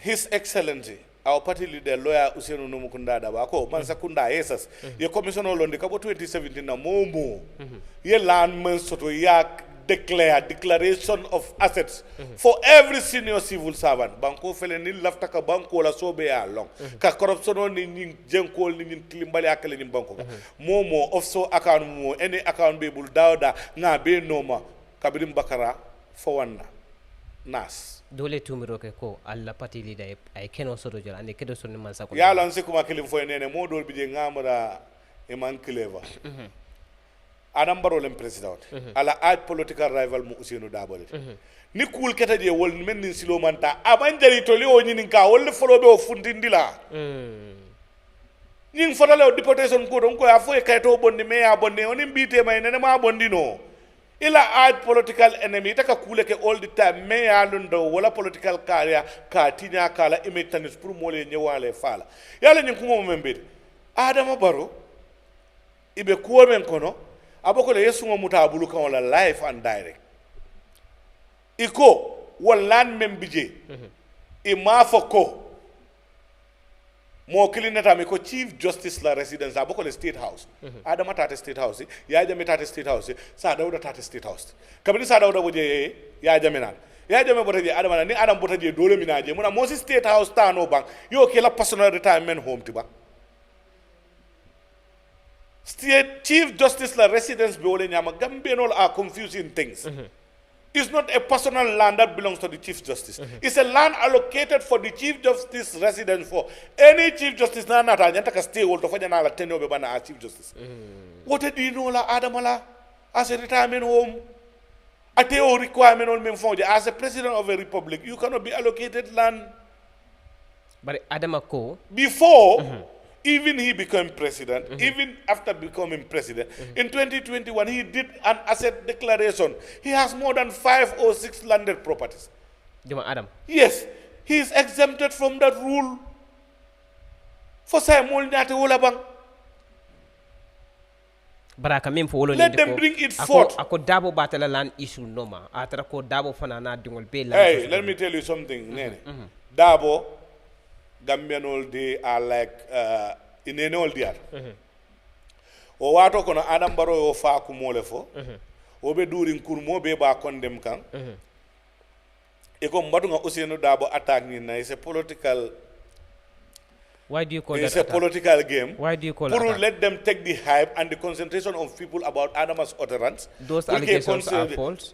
His Excellency our party leader lawyer Usenu Numukunda Dabako Mansakunda Esas ye commissioner londi kabo 2017 na momo ye landman soto ya declaration of assets for every senior civil servant banko fele ni lafta ka banko la sobe ya long ka corruption ni nyin jenkol ni nyin klimbali akale ni banko momo offshore account mo any account be bul dawda na be noma kabirim bakara for wanda nas dole tumiro ke ko alla pati leader ay keno soto jala ande kedo sonni man sako ya lan se kuma kelim fo nene mo dol bi je ngamara e man clever adam baro lem president ala aj political rival mu usenu dabole ni kul keta je wol men ni silo manta aban jari to li o nyini ka wol folobe o fundindila nying fotale o deportation ko don ko ya fo e kayto bonni me ya bonni oni mbite may nene ma bondino ila aj political enemy taka kule ke all the time me ya lundo wala political career ka tinya kala imitanis pour mole nyewale fala yalla nyin kuma membe adama baro ibe kuwo men kono aboko le yesu ngomuta bulu kan wala live and direct iko wallan membije ima foko mo kilinata mi ko chief justice la residence aboko le state house adama tata state house ya jame tata state house sa dawda tata state house kabini sa dawda boje ya jame nan ya jame botaje adama ni adam botaje dole minaje muna mo state house tano bang yo ke la personal retirement home tiba state chief justice la residence be wole nyama gambenol are confusing things It's not a personal land that belongs to the Chief Justice. It's a land allocated for the Chief Justice residence for any Chief Justice na nata nyanta ka stay wol to fanya na la tenyo be bana a Chief Justice. What do you know la Adamala as a retirement home? Ate o requirement on memfonje as a president of a republic you cannot be allocated land. But Adamako before even he became president, even after becoming president, in 2021 he did an asset declaration. He has more than 5 or 6 landed properties. Adam. Yes, he is exempted from that rule. For Simon Nyate Wolabang. Let them bring it forth. Ako dabo batala land issue noma. Atara ko dabo fanana dingol be land. Hey, let me tell you something, Nene. Dabo Gambian all day are like in any all day. O wato kono Adam Baro o fa ku mole fo. O be during kurmo be ba condemn kan. E ko mbadu nga Ousainou Dabo attack ni na is a political. Why do you call it's that a political game. Why do you call it? Let Let them take the hype and the concentration of people about Adama's utterance. Those allegations are false.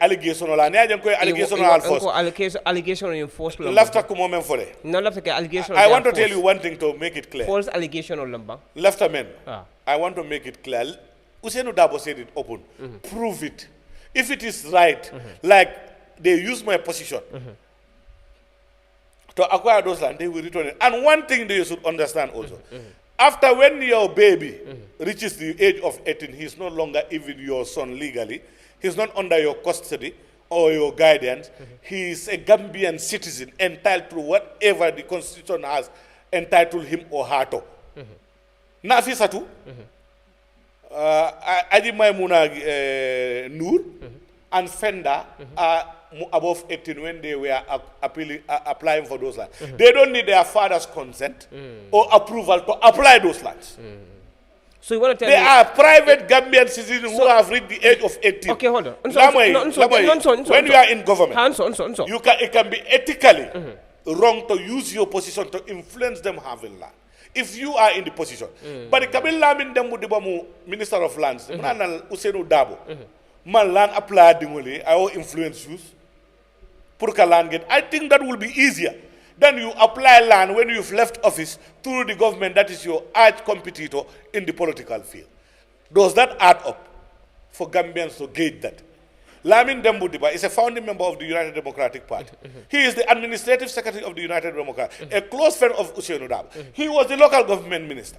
Allegation la ne ajan ko allegation are false. Allegation in false. Lafta ko moment for it. No lafta ke allegation. I want to tell you one thing to make it clear. False allegation on lamba. Lafta men. I want to make it clear. Ousainou Dabo said it open. Prove it. If it is right, like they use my position. To acquire those land, they will return it. And one thing that you should understand also, after when your baby reaches the age of 18, he's no longer even your son legally. He's not under your custody or your guidance. He is a Gambian citizen entitled to whatever the constitution has entitled him or her to. Nafisatu, Adi Maimuna Noor and Fenda are above 18 when they were applying for those lands. They don't need their father's consent or approval to apply those lands. So you want to tell they me... are private Gambian citizens who have reached the age of 18. Okay, hold on. When you are in government, it can be ethically wrong to use your position to influence them having land. If you are in the position. But the Kabil Lamin Demudibamu, Minister of Lands, Ousainou Dabo, man land apply dingoli I will influence you pour que land get. I think that will be easier than you apply land when you've left office through the government that is your arch competitor in the political field. Does that add up for Gambians to gauge that? Lamin Dembudiba is a founding member of the United Democratic Party. He is the administrative secretary of the United Democratic, a close friend of Usainu Dabo. He was the local government minister.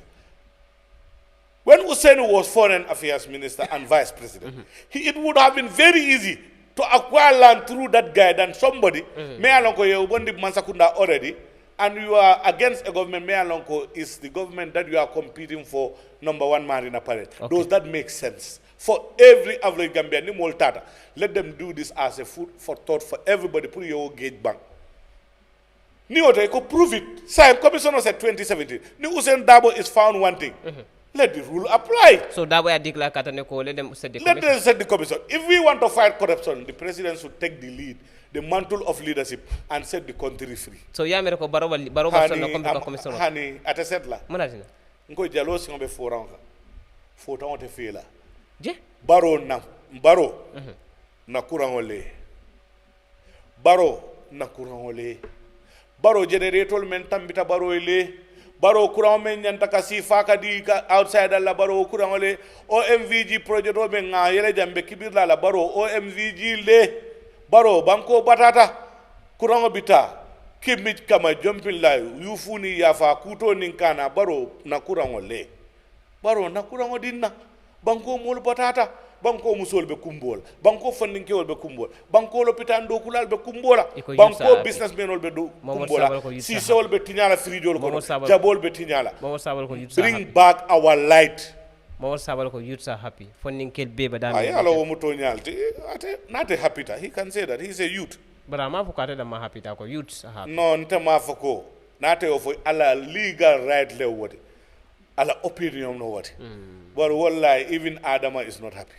When Usainu was foreign affairs minister and vice president, it would have been very easy to acquire land through that guy than somebody, Mealonko Yewundi Mansakunda already, and you are against a government, Mealonko is the government that you are competing for #1 man in a parade. Does that make sense? For every average Gambian, ni Moltata, let them do this as a food for thought for everybody. Put your gate bank. Ni ote could prove it. Same commissioner said 2017. Ni Usain Dabo is found wanting. Let the rule apply. So that way I declare Kataneko, let them set the commission. Let them set the commission. If we want to fight corruption, the president should take the lead, the mantle of leadership, and set the country free. So Yameriko Baroba son of commission. Honey, at a settler. Monazina. Ngo jealous on before round. Photo on the failure. Baro na kurangole baro generator men tambita baro ile baro kurang men nyanta kasi faka di outside la baro kurangole OMVG project o men nga yele jambe kibir la baro OMVG le baro banko batata kurango bita kimit kama jumping la yufuni yafa kuto ninkana baro na kurangole baro na kurango dinna banko mol batata banko musol be kumbol banko funding ke be kumbol banko lopitan do kulal be kumbola banko businessmen ol be do kumbola si sol be tinyala fridiol ko jabol be tinyala bring back our light Mawar sabal ko youths are happy funding ke be badami ay alo mo to nyalti ate not a happy ta he can say that he's a youth but ama fukate da ma happy ta ko youths are happy no ntama fako nate of ala legal right le wodi ala opinion no what but wallahi even Adama is not happy.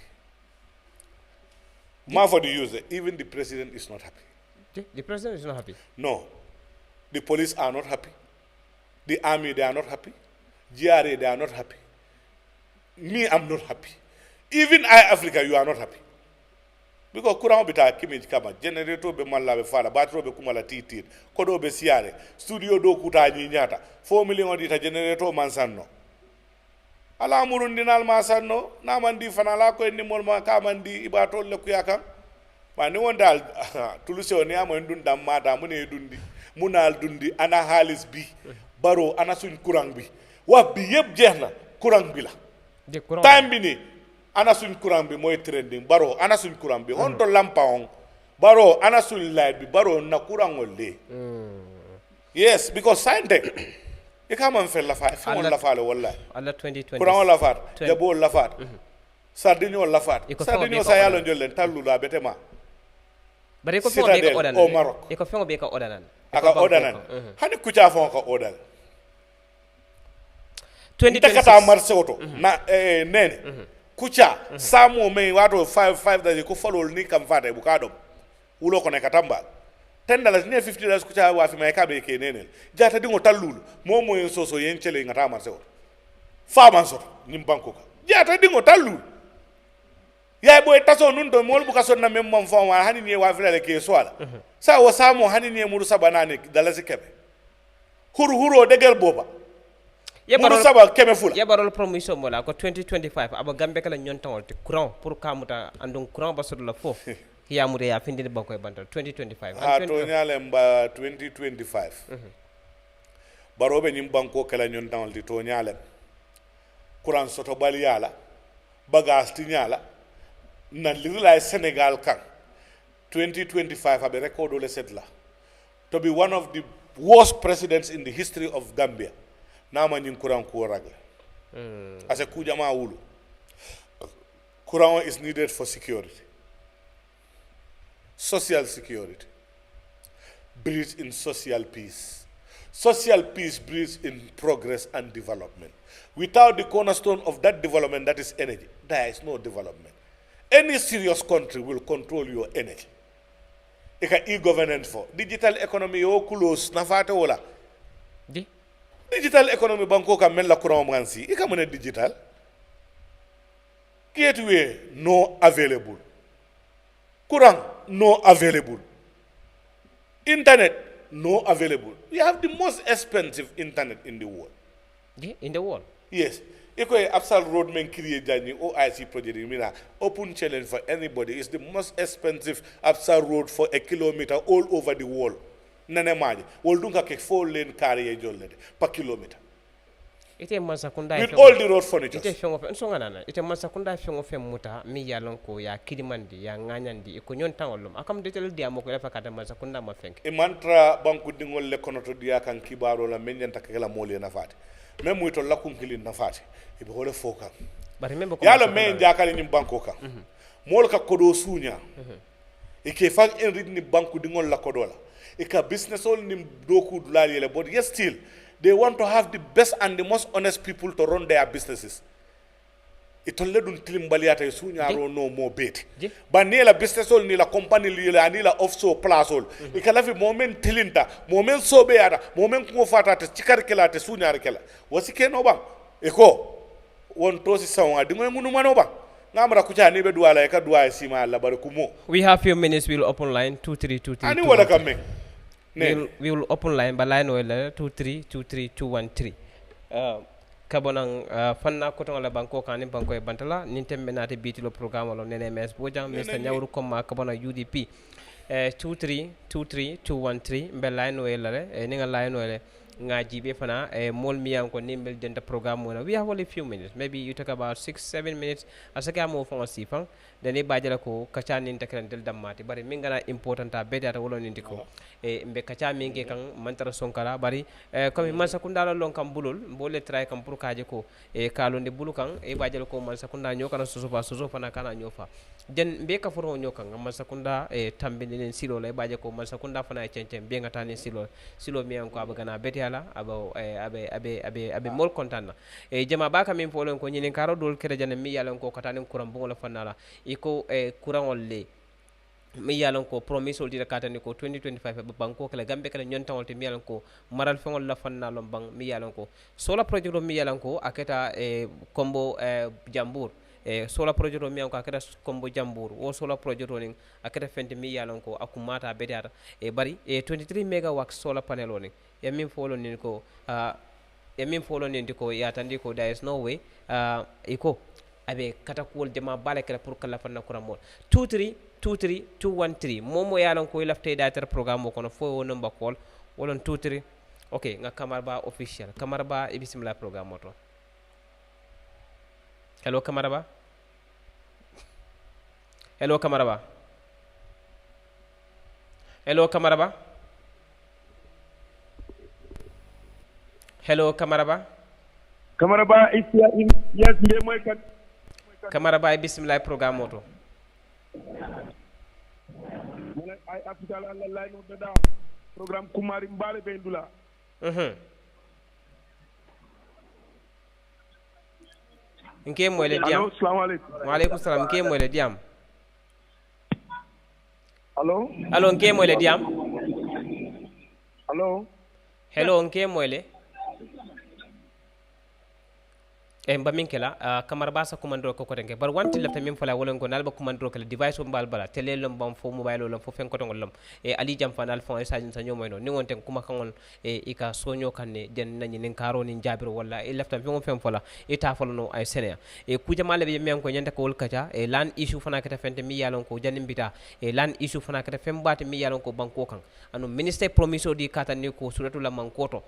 More for the user, even the president is not happy. The president is not happy? No. The police are not happy. The army, they are not happy. GRA, they are not happy. Me, I'm not happy. Even Eyeafrica, you are not happy. Because kurang bita kimij kama generator be malla be fala batro be kumala titir kodo be siare studio do kuta nyata 4 million dita generator mansanno ala murundinal ma sanno namandi fanala ko ni molma kamandi ibatol le kuyakam ma ni wondal tuluse oni amo ndun dam mata mune dundi munal dundi ana halis bi baro ana suñ kurang bi wa bi yeb jeexna kurang bi la time bi ni ana suñ kurang bi moy trending baro ana suñ kurang bi on to lampa on baro ana suñ light bi baro na kurangol le yes because scientific e kama mfel la fa fi won la fa le wallahi alla 2020 kurang la fa jabo la fa sardinio la fa sardinio sa yalo jollen tallu la betema bare ko fon be ko odan o Maroc e ko fon be ko odanan aka odanan hani kucha fon ko odal 2026 kata marché auto na nene kucha samo me wato 5 da ko folol ni kam fata bu kadom wulo ko ne katamba $10 ne $50 kucha wa fi may kabe ke nenel jata dingo tallul momo en soso yen chele ngata marché auto faman so nim banko ka jata dingo tallul yaay boy taso nun do mol bu ka sonna mem mom fon wa hani ni wa fi la ke soala sa wa samo hani ni muru sabanane dalasi kebe huro degel boba muru saba keme fula yebarol promotion mola ko 2025 aba gambe kala nyontawol te courant pour kamuta andon courant basod la fo hiyamude ya findini banko e bantal 2025 ha to nyale mba 2025 barobe nyim banko kala nyontawol di to nyale courant soto bali yala bagas ti nyala nan lirila Senegal kan 2025 abe recordo le setla to be one of the worst presidents in the history of Gambia nama nyin courant ko ragle ase ku jama wulu courant is needed for security, social security breeds in social peace breeds in progress and development. Without the cornerstone of that development, that is energy, there is no development. Any serious country will control your energy. Eka e-governance for digital economy yo close na fate wala di digital economy banko ka mel la courant mansi ika mone digital gateway no available Kurang no available. Internet no available. We have the most expensive internet in the world. Yeah, in the world. Yes. Iko Absal Road men create jani OIC project mina open challenge for anybody. It's the most expensive Absal Road for a kilometer all over the world. Nane maji. Woldunga ke 4-lane carrier jollede per kilometer. Ite Mansakunda with all the road furniture. Ite fengo nsongana ite Mansakunda fengo muta mi yalon ko ya kilimandi ya nganyandi ko nyon tangolum akam detel dia moko lefa kata Mansakunda ma fenk. E mantra banku dingol le kono to dia kan kibaro la men nyanta kala mole na fati. Même muy to lakum kilin na fati. Ibe hole foka. Bari membe ko yalo men jakali nyim banko ka. Mol ka kodo sunya. E ke fak en ridni banku dingol la kodola. E ka business all nim doku dulali le but yes still they want to have the best and the most honest people to run their businesses. Itolle dun tilimbaliata sunyaro no more bait. But ni la business all ni la company li la ni la offshore place all. Ikalafi moment tilinta, moment sobe ada, moment ko fata te cikar kela te sunyar kela. Wasike no bang. Eko won tosi sawa dingo ngunu mano bang. Ngamra kucha ni be duala e ka duwa sima la bare kumo. We have few minutes we'll open line 2323. Ani wala kamme. We will open line by line well 2323213. Kabonang fanna koton la banko kanin banko e bantala nintem menate bitilo programme lo nene mes bojang Mr. Nyawuru koma kabona UDP 2323213 be line well le ninga line well ngaji be fana mol miyam ko nimbel denta programme wona we have only few minutes maybe you talk about 6-7 minutes asaka mo fon sifan dani bajala ko kacha nin takran del dammati bari mingana important a bedata wolo nin diko mbe kacha minge kan mantara sonkala bari comme man sakunda lon kam bulol mbole tray kam pour kaje ko kalonde bulu kan bajala ko man sakunda nyokana soso fana kana nyofa den mbe ka foro nyokan man sakunda tambini silo lay baje ko man sakunda fana cencem be ngata ni silo miyan ko abagana betiala abo abe mol contana jama baka min folon ko nyinin karo dol kede jane mi yalon ko katanin kuram bungola fanala iko kurangol le mi yalon ko promise ol dira katani ko 2025 banko kala gambe kala nyontawol te mi yalon ko maral fengol la fanalo bang mi yalon ko sola project mi yalon ko aketa combo jambour sola project mi yanko akata combo jambour o sola project ning akata fente mi yalon ko akumata bedata bari 23 megawatt solar panel oning min follow nin ko min follow nin ko yatandi ko there is no way iko abe kata kuwol jama bale kala pour kala fanna kuramol 2323213 momo yalon ko lafte data programme ko no fo number call wolon 23 okay nga kamarba official kamarba e bismillah programme moto hello kamarba hello kamarba hello kamarba hello kamarba kamarba yes nde moy kan kamarba e bismillah programme moto mana ay Africa la lay no dada programme kumari mbale be ndula nke moyle diam allo assalamu alaykum wa alaykum salam nke moyle diam allo nke moyle diam allo hello nke moyle mba min kela kamar basa commandro ko kotenke bar wanti lafta min fala wolen ko nalba commandro kala device o mbal bala tele lom bam fo mobile lom fo fen ko tongol lom ali jam fanal fon e sajin sanyo moyno ni wonten kuma kangol ika sonyo kanne den nani nin karo nin jabir walla lafta fen fala ta falo no ay sene ku jamaale be men ko nyanta ko wol kaja lan issue fana kata fente mi yalon ko janim bita lan issue fana kata fem bati mi yalon ko banko kan anu minister promise di kata ni ko suratu la mankoto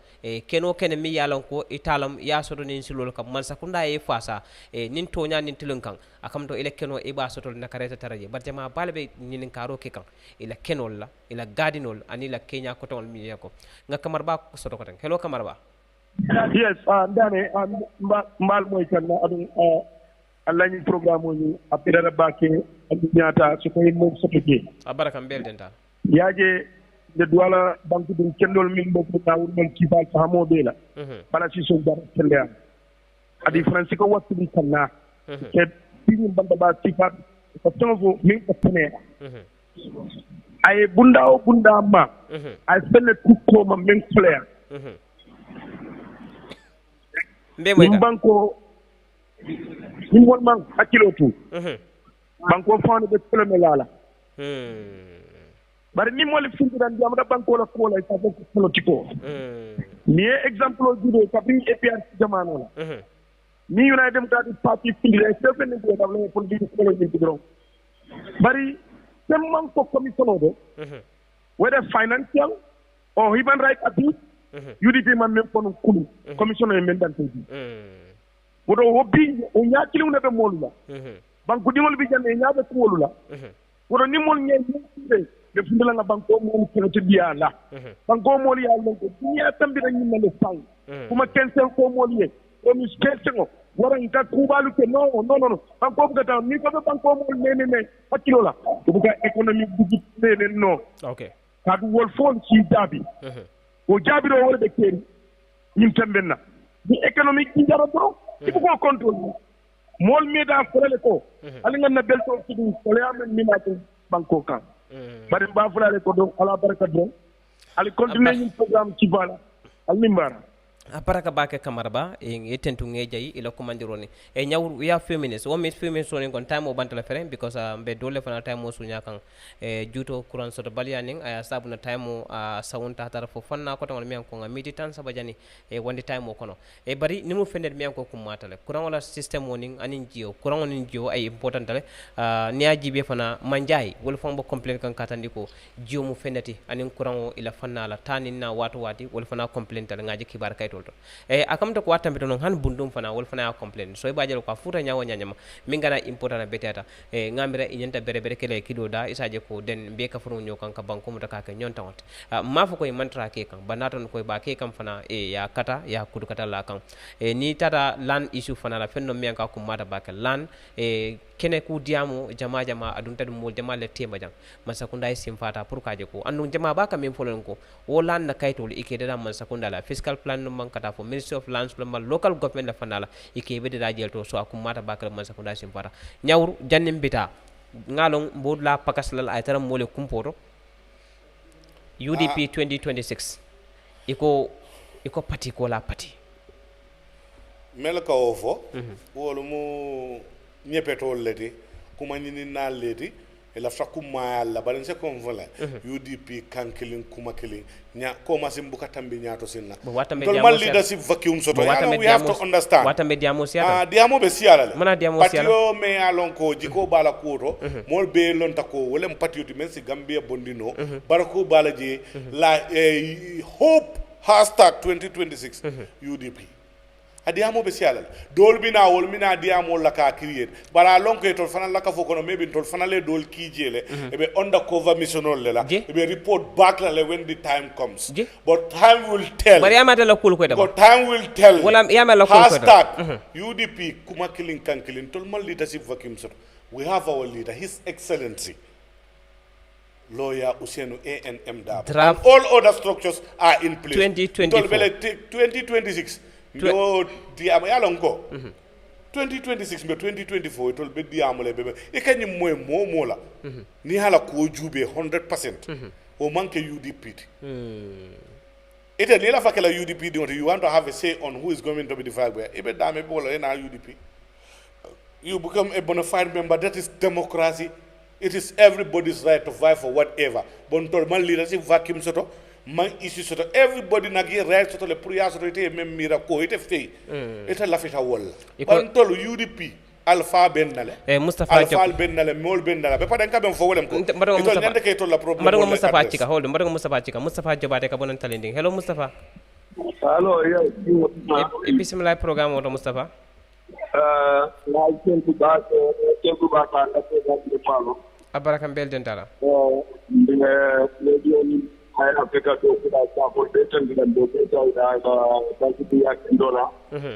keno ken mi yalon ko italam ya sodo nin silol kam man kunda e fasa nin tonya nin tilun kan akam to ila keno e ba sotol na kareta taraje bar jama balbe nin karo ke kan ila kenol la ila gadinol ani la kenya ko tol mi yako nga kamar ba ko soto ko tan hello kamar ba yes ndane mbal moy kan adun Allah ni programme ni apira bake nyata so ko mo soto ke abarakam bel denta yaje de douala banque dum kendol min bo ko tawul mon kifal famo be la bala ci so dar kende adi france ko wattu bi kanna ke bini banda ba sifat ko tonfo min ko tene ay bunda ma ay fenne tukko ma min clair mbe moy ka banko ni won man hakilo tu banko fawne be tele lala bari ni mo le fundiran jam da banko la ko la sa ko politiko ni exemple o judo kabri APR jamano la ni United Democratic Party findire seven ni do dawle politiko ko ni bidro bari sem man ko commission do whether financial or human rights abuse UDP man men kono kulu commission e men dante di wodo wobi o nyaakili una be molula banko dimol bi jande nyaabe ko molula wodo ni mol ngeen ni de fundala nga banko mo ko to biya la banko mo ya lon ko niya tambira ni mele sang kuma kensen ko mo liye o mi kensen wara nka kubalu ke no banko buga taw ni ko banko mo ne hakilo la buga economic bugi ne no okay kadu wol fon ci jabi o jabi do wala de keri nim tambenna di economic ci jara bro ci ko control mol meda fulale ko ali nga na belto ci ko le amen ni ma banko kan bari ba fulale ko do ala baraka do ali continue ni programme ci bala al mimbara aparaka bake kamarba e tentu ngejayi ila kumandironi e nyawur ya feminist o mit feminist on kon time o bantala fere because be dole fana time o sunya kan e juto kuran soto balianing aya sabuna time o sawunta tar fo fanna ko tan mi ko ngami tan sabajani e wonde time o kono e bari nimu fendet mi ko kumatale kuran wala system woning anin jio kuran wonin jio ay important tale niya jibe fana manjay wol fon bo complain kan katandi ko jio mu fendati anin kuran o ila fanna la tanin na wati wol fana complain tale ngaji kibar kay e akamta ko watta beto non han bundum fana wol fana complain so ibajel ko futa nyaawo nyanyama min gana important betata e ngamira inyanta bere kele kido da isaje ko den be ka furu nyokan ka banko mu taka nyonta wat ma fa koy mantra ke kan banaton koy ba ke kan fana e ya kata ya kudu kata la kan e ni tata lan issue fana la fenno mi ka ko mata ba ka lan e kene ku diamo jama adun tadu mol jama le tema jam masakunda simfata pour kaje ko andu jama ba ka min folon ko wolan na kaytol ike da man sakunda la fiscal plan no man kata fo ministry of lands plan local government la fanala ike be da jelto so akum mata ba ka man sakunda simfata nyawru jannim bita ngalon bod la pakaslal ay taram mole kumpoto UDP 2026 iko parti ko la parti mel ka ofo wolu mu ñepetol leti kuma ñini na leti ela fakuma la balense kon vola UDP kankilin kuma kilin nya ko masim buka tambi nyato sinna tol mal leadership vacuum soto we have to understand wata mediamo siata diamo be siala mana diamo siala patio me alon ko jiko bala koto mol be lon tako wolem patio di men si Gambia bondino barako bala je la hope #2026 UDP adiamo be siala dol bina wol mina adiamo la ka create bara lonko to fana la ka fokono maybe tol fana le dol kijele e be undercover missionol le la e be report back la when the time comes but time will tell bari amata la kul ko de but time will tell wala yama la kul ko de UDP kuma killing kan killing tol mal leadership vacuum so we have our leader his excellency lawyer Usenu ANM Dab and all other structures are in place 2026 no diamo yalongo 2026 be 2024 itol be diamo le bebe e kanyi mo la ni hala ko jube 100% o manke UDP ite ni la fakela UDP you want to have a say on who is going to be the flag bearer ibe dame bola ena UDP you become a bona fide member. That is democracy. It is everybody's right to vie for whatever bon tol man leadership vacuum soto man issue soto everybody nagi right soto le priya soto ite même mira ko ite fey ite la fita wol bon tol UDP alpha bennale Mustafa alpha bennale mol bennale be padan kaben fo wolem ko to nyande kay to la problem mbaɗo Mustafa cika hold mbaɗo Mustafa cika Mustafa jobate ka bonan talending hello Mustafa allo bismillah programme oto Mustafa na tentu ba ka de palo abaraka belden tala Eyeafrica TV da support betan da do da da ya $10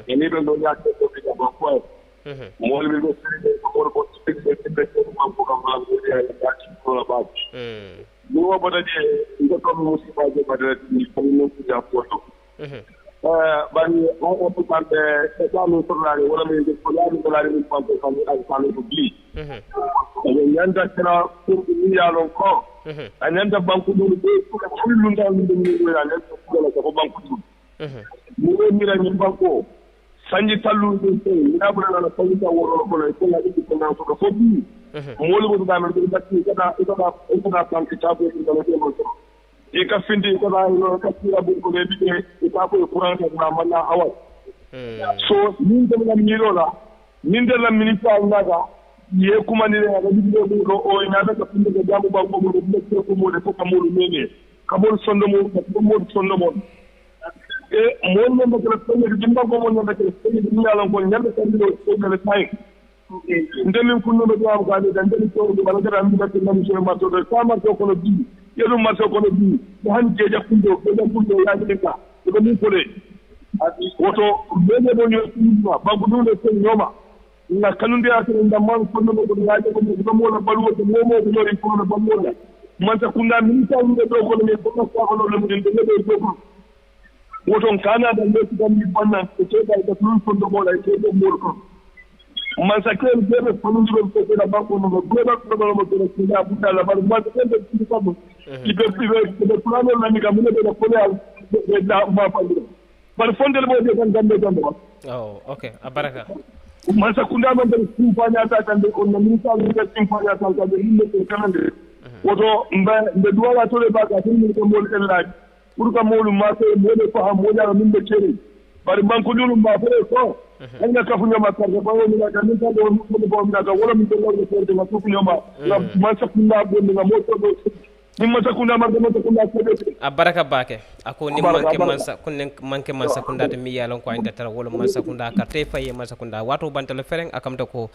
ini do ya to da ba ko mol bi go ko speak de ko kam ya da ba ni wa bada je ko to mo si ba je bada ni ko no ya ko bani on peut parler ça nous parler wala mais ko ya ni dollar ni ko ko ak sanu ko bli yanda kira pour ni ya lon ko ananda banku dulu be ko kullu ndal ni ni wala ne ko banku dulu ni mira ni banko sanji tallu ni na bula na sanji ta woro ko na ko na ko na ko bi moolu mo dama do bakki kada banque tabu ko do mo so e ka findi ko da no ka tira bu ko be bi ka ko courant na mala awal so min de la miro la min de la minita ngaga ye kuma ni ga bi ko o ina da ka findi ga jamu ba ko mo de ko mo de ko mo mene ka mo sondo mo e mo mo ko ko ni dimba ko mo no da ko ni ala ko nyande ko ni ko de tay ndemi kunno be am ga ni dan de ko do bala da am da ko ni so ma to de sama to ko no bi yeru ma to ko no bi han je ja kundo ko da kundo ya ni ka ko ni ko le woto bebe do yo ma ba ko do ko nyoma na kanunde asere ndamman ko no ko ga ko mo la balu ko mo ko no ko no ba mo la man ta kunda min ta ni do ko ne ko ko no le mo de do ko woton kana da ne ko mi banna ko ce da ko tun do mo la ke do mo ko man sa ken bebe ko ni do ko da ba ko no ko da ko no mo ko da bu da la ba ma ko da ko ko ki be plano la ni ga mo de ko ya da ma fa ni par fondel mo de kan gambe gambe oh okay abaraka man sa kunda man da ku fanya ta kan de ko na min ta ni ga tin fanya ta kan de ni ko kan de woto mbe duwala to le ba ka tin ni ko mo el laaj pour que moolu ma ko mo de ko ha mo ja min de ceri bari man ko dulu ma ko nga kafu nyama ka ba woni na kan ta do mo bo mi ka wala mi to lo ko de ma ko nyama man sa kunda bo ni mo to do ni man sa kunda ma ko ko abaraka bake ako ni manke mansa kunne manke mansa kunda de mi yalon ko inde tara wala mansa kunda ka te faye mansa kunda wato bantale fereng akamta ko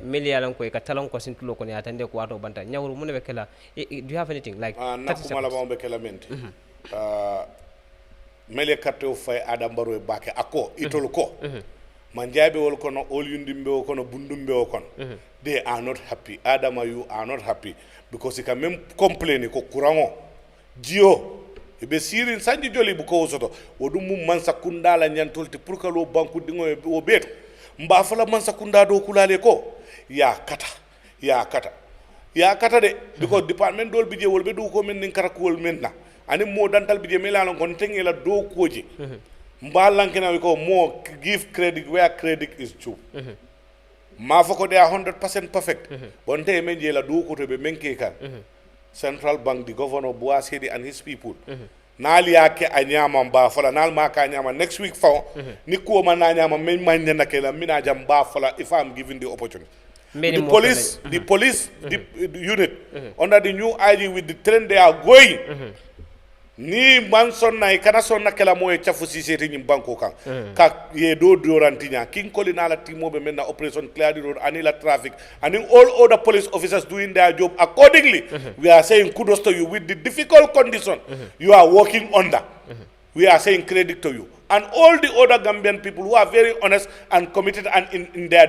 mil yalon ko ka talon ko sintulo ko ni atande ko wato banta nyawru mun be kala do you have anything like nakuma la be kala mente mele katte fay adam baro bake ako itol ko manjabe wol kono ol yundimbe o kono bundumbe o kono they are not happy adama you are not happy because he can même complain ko kurango jio be sirin sanji joli bu ko soto wodum mum man sakunda la nyantolti pour que lo banku dingo o beto mba fala man sakunda do kulale ko ya kata de because department dol bije wol be du ko men nin karakol men na ani mo dantal bije melano kon tengela do koji mba lankena ko mo give credit where credit is due ma foko they are 100% perfect bonte men je la do ko to be menke kan central bank the governor Boasedi and his people nali yake anyama mba fala nal ma ka nyama next week fa ni ko man na nyama men man na kala mina jam ba fala if I'm given the opportunity the police the unit under the new IG with the trend they are going ni man sonna kana sonna kala moye chafu siseti nyim banko kan ka ye do dorantinya king kolina la timo be menna operation clear the road ani la traffic and all other police officers doing their job accordingly we are saying kudos to you with the difficult condition you are working under we are saying credit to you and all the other Gambian people who are very honest and committed and in their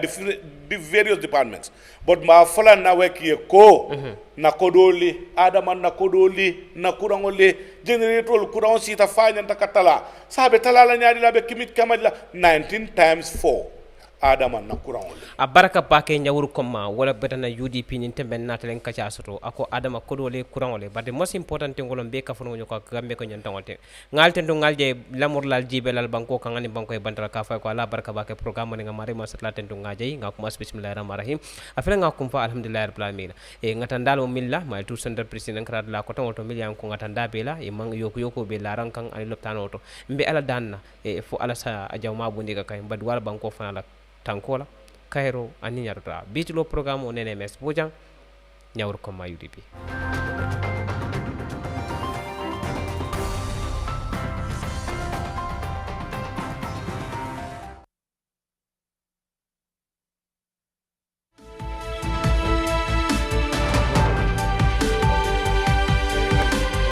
various departments but ma fala na weki ko na kodoli adama na kodoli na kurangole generator kurang sita fanya takatala sabe talala nyaadi la be kimit kamala 19 times 4 adama na kurangole abaraka bake nyawuru koma wala betana UDP ni tembe natalen kacha soto ako adama kodole kurangole but the most important thing ngolom be kafuno nyoko gambe ko nyantangote ngalte ndo ngalje lamur lal jibe lal banko kangani banko e bandara ka fa ko ala baraka bake programme ni ngamari ma satla tento ngaje ngakuma bismillahir rahmanir rahim afela ngakum fa alhamdulillah rabbil alamin e ngatandal milla ma tout center president krad la ko tonto million ko ngatanda bela e mang yoko be la rankan ani loptano to mbe ala danna e fo ala sa ajawma bundi ka kay bad wala banko fa la tankola kairo ani nyarta bitlo programme o nene mes bojang nyawur ko ma UDP